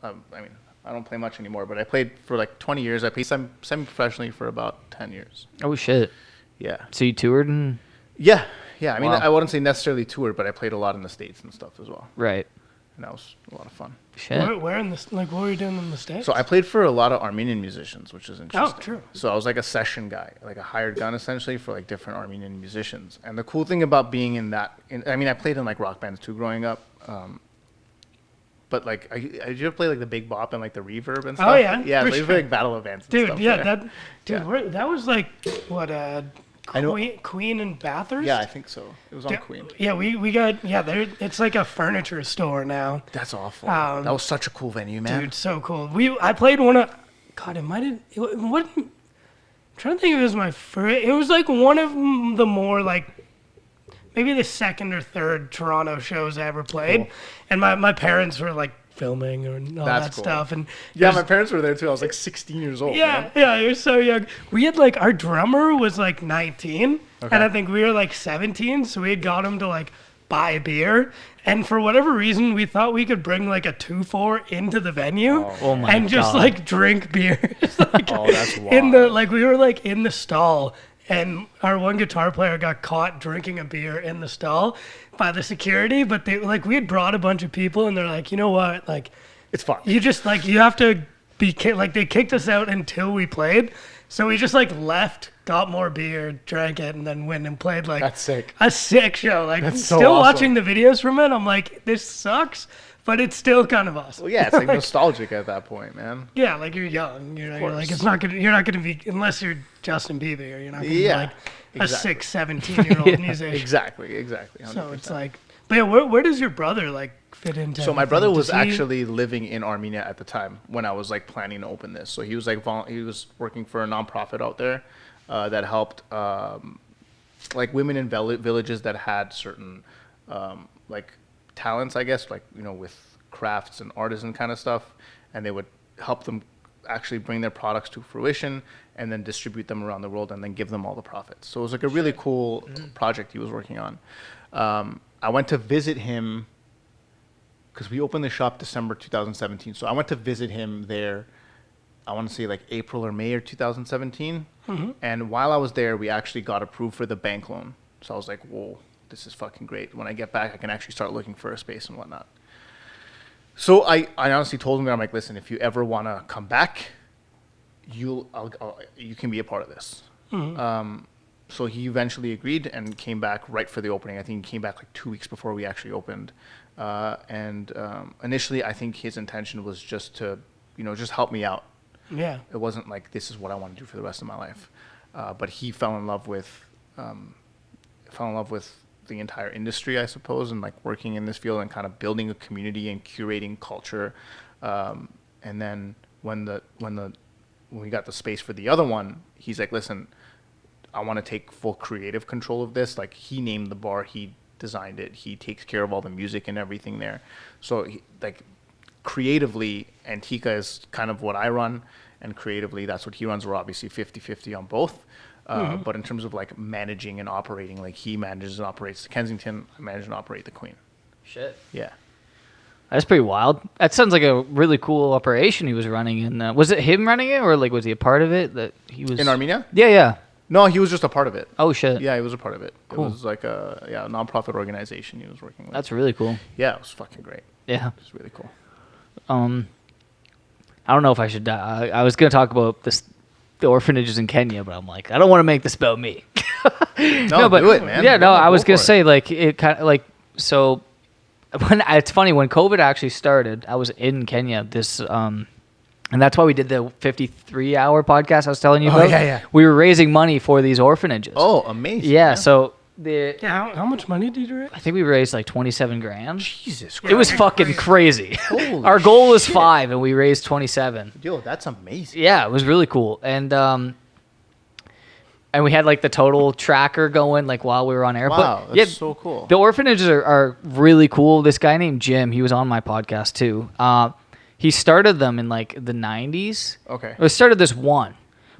I mean, I don't play much anymore, but I played for like 20 years. I played semi-professionally for about 10 years. Oh shit. Yeah. So you toured and Yeah. Yeah. I mean, Wow. I wouldn't say necessarily toured, but I played a lot in the States and stuff as well. right. And that was a lot of fun. Shit. Where in this? Like, what were you doing in the States? So I played for a lot of Armenian musicians, which is interesting. Oh, true. So I was like a session guy, like a hired gun essentially for like different Armenian musicians. And the cool thing about being in that, I mean, I played in like rock bands too growing up. but like, did you ever play like the Big Bop and like the Reverb and stuff? Oh, yeah, yeah. for So sure. play like battle events. And Dude, stuff yeah, there. that was like what I know- Queen and Bathurst. Yeah, I think so. It was on Queen. Yeah, we got it's like a furniture store now. That's awful. Um, that was such a cool venue, man. Dude, so cool. I played one of, God, it might have, what, I'm trying to think if it was my first, it was like one of the more like, maybe the second or third Toronto shows I ever played. Cool. And my parents were like filming and all That's that cool. stuff. And it Yeah, was- my parents were there too. I was like 16 years old. yeah, man. yeah, it was so young. We had like, our drummer was like 19, Okay. and I think we were like 17, so we had got him to like buy beer. And for whatever reason, we thought we could bring like a 2-4 into the venue Oh my and just God. like drink beer. Like, Oh, that's in the wild. like we were like in the stall, and our one guitar player got caught drinking a beer in the stall by the security. But they like we had brought a bunch of people, and they're like, you know what, like It's fun. you just like you have to be like they kicked us out until we played, so we just like left, got more beer, drank it, and then went and played like That's sick. a sick show. Like That's so still awesome. watching the videos from it, I'm like, this sucks, but it's still kind of awesome. Well, yeah, it's like nostalgic at that point, man. Yeah, like you're young. You're like course. it's not gonna. You're not gonna be unless you're Justin Bieber. You're not gonna be Yeah, like a exactly. 17-year-old musician. Exactly. 100%. So it's like, but yeah, where does your brother like fit into? So my everything? brother was Does he- actually living in Armenia at the time when I was like planning to open this. So he was like he was working for a nonprofit out there that helped like women in villages that had certain like talents, I guess, like with crafts and artisan kind of stuff, and they would help them actually bring their products to fruition and then distribute them around the world and then give them all the profits. So it was like a really cool project he was working on. I went to visit him because we opened the shop December 2017. So I went to visit him there, I want to say like April or May of 2017. And while I was there, we actually got approved for the bank loan. So I was like, whoa, this is fucking great. When I get back, I can actually start looking for a space and whatnot. So I honestly told him that I'm like, listen, if you ever want to come back, you can be a part of this. So he eventually agreed and came back right for the opening. I think he came back like 2 weeks before we actually opened. Initially, I think his intention was just to, just help me out. Yeah. It wasn't like this is what I want to do for the rest of my life. But he fell in love with the entire industry, I suppose, and like working in this field and kind of building a community and curating culture. And then when we got the space for the other one, he's like, listen, I want to take full creative control of this. Like he named the bar, he designed it, he takes care of all the music and everything there. So creatively, Antikka is kind of what I run, and creatively that's what he runs. We're obviously 50-50 on both. But in terms of like managing and operating, like he manages and operates the Kensington, I manage and operate the Queen. Shit. Yeah. That's pretty wild. That sounds like a really cool operation he was running. And was it him running it, or like was he a part of it? That he was In Armenia? Yeah, yeah. No, he was just a part of it. Oh shit. Yeah, he was a part of it. Cool. It was like a nonprofit organization he was working with. That's really cool. Yeah, it was fucking great. Yeah. It was really cool. I don't know if I should. I was gonna talk about the orphanages in Kenya, but I'm like, I don't want to make this about me. No, but do it, man. yeah, no, Yeah, I go was gonna for it. say like it kind of like so. It's funny when COVID actually started, I was in Kenya. And that's why we did the 53-hour podcast I was telling you Oh, about. yeah. We were raising money for these orphanages. Oh, amazing. yeah. man. So Yeah. How much money did you raise? I think we raised like 27 grand. Jesus It was Christ. fucking crazy. Holy Our goal was shit. 5, and we raised 27. Yo, that's amazing. Yeah, it was really cool. And we had like the total tracker going like while we were on air. Wow, But, that's so cool. The orphanages are really cool. This guy named Jim, he was on my podcast too. He started them in like the 90s. Okay. Or started this one,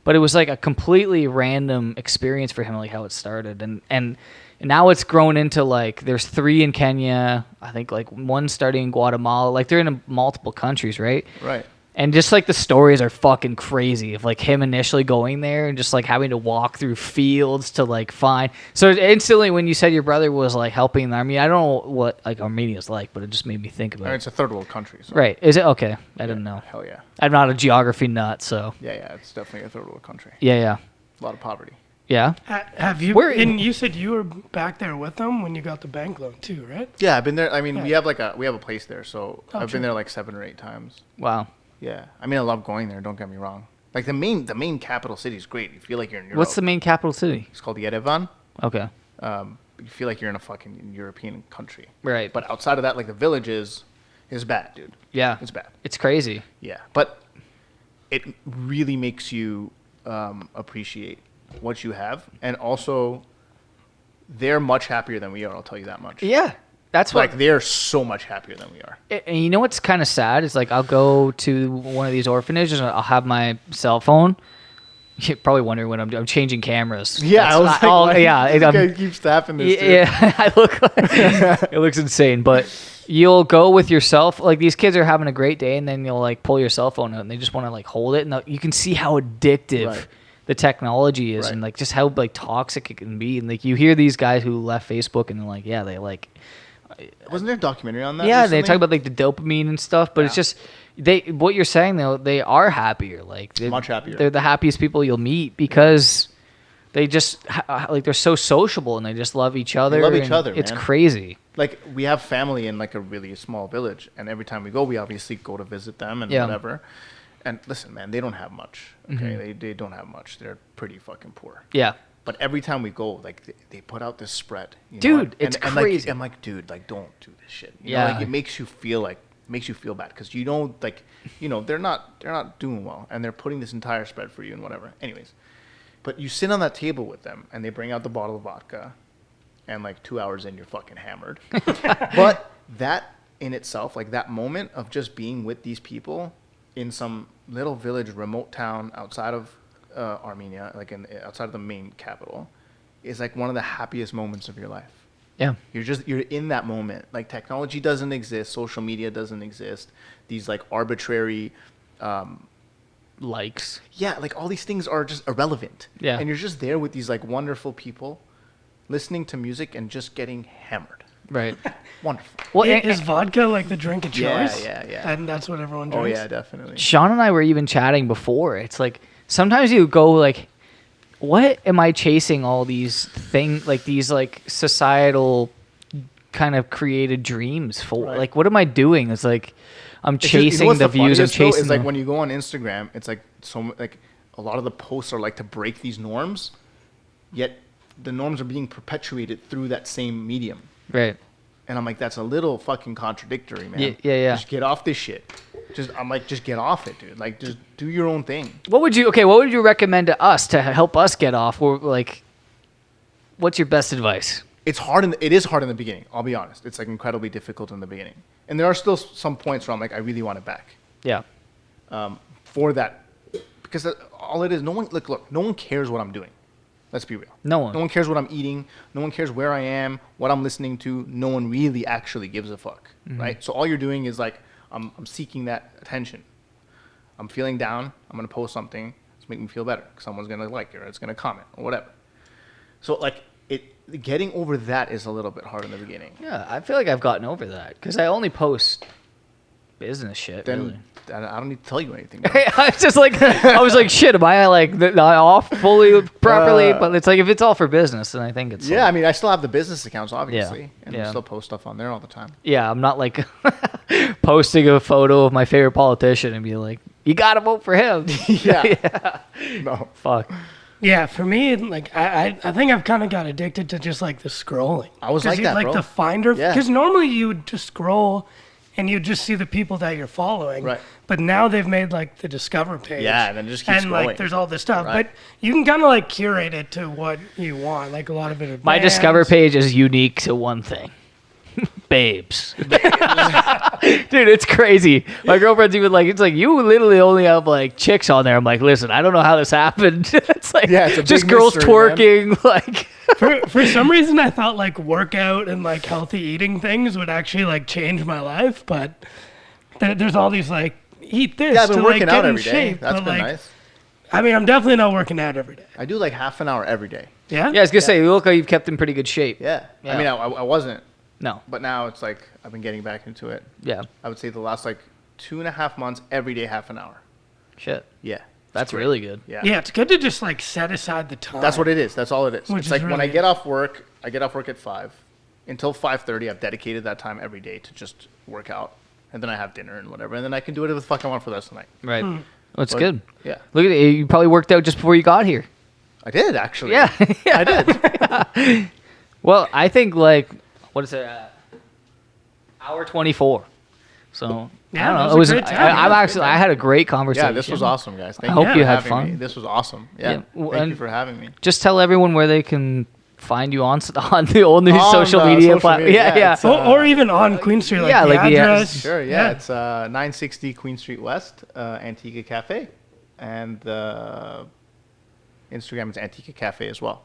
but it was like a completely random experience for him, like how it started. And now it's grown into like there's 3 in Kenya. I think like 1 starting in Guatemala. Like they're in multiple countries, right? Right. And just like the stories are fucking crazy of like him initially going there and just like having to walk through fields to like find. So instantly when you said your brother was like helping the army, I don't know what like Armenia's like, but it just made me think I about mean, it. it's a third world country. So. Right. Is it? Okay. I didn't know. Hell yeah. I'm not a geography nut, so Yeah, it's definitely a third world country. yeah. A lot of poverty. Yeah. Have you? And you said you were back there with them when you got the bank loan too, right? Yeah, I've been there. I mean, we have a place there, so I've true. been there like 7 or 8 times. Wow. Yeah, I mean, I love going there. Don't get me wrong. Like the main capital city is great. You feel like you're in Europe. What's the main capital city? It's called Yerevan. Okay. You feel like you're in a fucking European country. Right. But outside of that, like the villages is bad, dude. Yeah. It's bad. It's crazy. Yeah, but it really makes you appreciate what you have, and also they're much happier than we are. I'll tell you that much. Yeah. That's what. Like they're so much happier than we are. And you know what's kind of sad is like I'll go to one of these orphanages and I'll have my cell phone. You're probably wondering what I'm doing. I'm changing cameras. Yeah, I was like, why yeah. this guy keeps tapping this. Dude? Yeah, I look like it looks insane. But you'll go with yourself. Like these kids are having a great day, and then you'll like pull your cell phone out, and they just want to like hold it, and you can see how addictive the technology is, and like just how like toxic it can be. And like you hear these guys who left Facebook, and they're like, yeah, they like. Wasn't there a documentary on that? Yeah, recently? they talk about like the dopamine and stuff, but it's just what you're saying though, they are happier. Like much happier. They're the happiest people you'll meet because they just like they're so sociable and they just love each other. They love each other. It's man. crazy. Like we have family in like a really small village, and every time we go, we obviously go to visit them and whatever. And listen, man, they don't have much. Okay, they don't have much. They're pretty fucking poor. Yeah. But every time we go, like they put out this spread, you dude, know? it's and crazy. Like, I'm like, dude, like don't do this shit. You yeah, know, like it makes you feel bad because you know, like, you know, they're not doing well, and they're putting this entire spread for you and whatever. Anyways, but you sit on that table with them, and they bring out the bottle of vodka, and like 2 hours in, you're fucking hammered. But that in itself, like that moment of just being with these people in some little village, remote town outside of Armenia, like outside of the main capital, is like one of the happiest moments of your life. Yeah. You're in that moment. Like technology doesn't exist, social media doesn't exist. These like arbitrary likes. Yeah, like all these things are just irrelevant. Yeah. And you're just there with these like wonderful people listening to music and just getting hammered. Right. Wonderful. Well, is vodka like the drink of choice? Yeah. And that's what everyone drinks? Oh yeah, definitely. Sean and I were even chatting before. It's like sometimes you go like, what am I chasing all these these like societal kind of created dreams for? Right. Like, what am I doing? It's like I'm chasing what's the views. I'm chasing. It's like when you go on Instagram, it's like like a lot of the posts are like to break these norms, yet the norms are being perpetuated through that same medium. Right. And I'm like, that's a little fucking contradictory, man. Yeah. Just get off this shit. I'm like, just get off it, dude. Like, just do your own thing. What would you recommend to us to help us get off? Or like, what's your best advice? It is hard in the beginning. I'll be honest. It's like incredibly difficult in the beginning. And there are still some points where I'm like, I really want it back. Yeah. For that, because all it is, no one cares what I'm doing. Let's be real. No one. No one cares what I'm eating. No one cares where I am, what I'm listening to. No one really actually gives a fuck, right? So all you're doing is like, I'm seeking that attention. I'm feeling down. I'm gonna post something to make me feel better. Someone's gonna like it, or it's gonna comment, or whatever. So like getting over that is a little bit hard in the beginning. Yeah, I feel like I've gotten over that because I only post business shit. Then really. I don't need to tell you anything. I was just like, I was like, shit, am I like off fully properly? But it's like, if it's all for business, then I think it's. Yeah, like, I mean, I still have the business accounts, obviously, Yeah, and yeah. we still post stuff on there all the time. Yeah, I'm not like posting a photo of my favorite politician and be like, you gotta vote for him. Yeah. No. Fuck. Yeah, for me, like I think I've kind of got addicted to just like the scrolling. I was like that, like bro. the finder, Yeah. because normally you would just scroll and you just see the people that you're following. Right. But now they've made like the discover page. Yeah, and then it just keeps and scrolling. like there's all this stuff, Right. but you can kind of like curate it to what you want. Like a lot of it. Are My bands. discover page is unique to one thing. Babes. Dude, it's crazy. My girlfriend's even like, it's like, you literally only have like chicks on there. I'm like, listen, I don't know how this happened. It's like, Yeah, it's a just big girls mystery, twerking. Like, For some reason, I thought like workout and like healthy eating things would actually like change my life, but there's all these like eat this Yeah, I've been to working like out get in every day. shape. That's but, been like, nice. I mean, I'm definitely not working out every day. I do like half an hour every day. Yeah. yeah, I was gonna say, you look like you've kept in pretty good shape. Yeah. Yeah. I mean, I wasn't, No. but now it's like I've been getting back into it. Yeah. I would say the last like 2.5 months, every day, half an hour. Shit. Yeah. That's really good. Yeah. Yeah, it's good to just like set aside the time. That's what it is. That's all it is. Which It's is like when I really get off work, I get off work at 5. Until 5:30, I've dedicated that time every day to just work out. And then I have dinner and whatever. And then I can do whatever the fuck I want for the rest of the night. Right. Well, it's But, good. Yeah. Look at it. You probably worked out just before you got here. I did, actually. Yeah. I did. Well, I think like, what is it? Hour 24. So Yeah, I don't know. that was It a was. great time. I had a great conversation. Yeah, this was awesome, guys. Thank I you hope for you had having fun. me. This was awesome. Yeah. Yeah, well, Thank you and- for having me. Just tell everyone where they can find you on the old new On social the media social platform. media, Yeah, yeah, yeah. it's, or even on Queen Street, like yeah, the like the- address. Sure, yeah. It's 960 Queen Street West, Antikka Cafe. And Instagram is Antikka Cafe as well.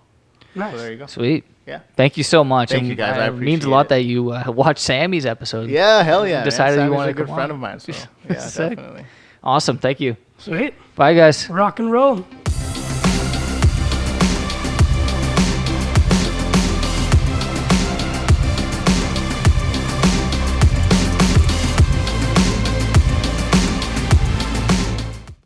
Nice. So there you go. Sweet. Yeah. Thank you so much. Thank And, you, guys. I It means a appreciate lot it. that you watched Sammy's episode. Yeah, hell yeah. Decided man. you Sammy's wanted a to good come friend on. of mine, so yeah, Sick. definitely. Awesome. Thank you. Sweet. Bye, guys. Rock and roll.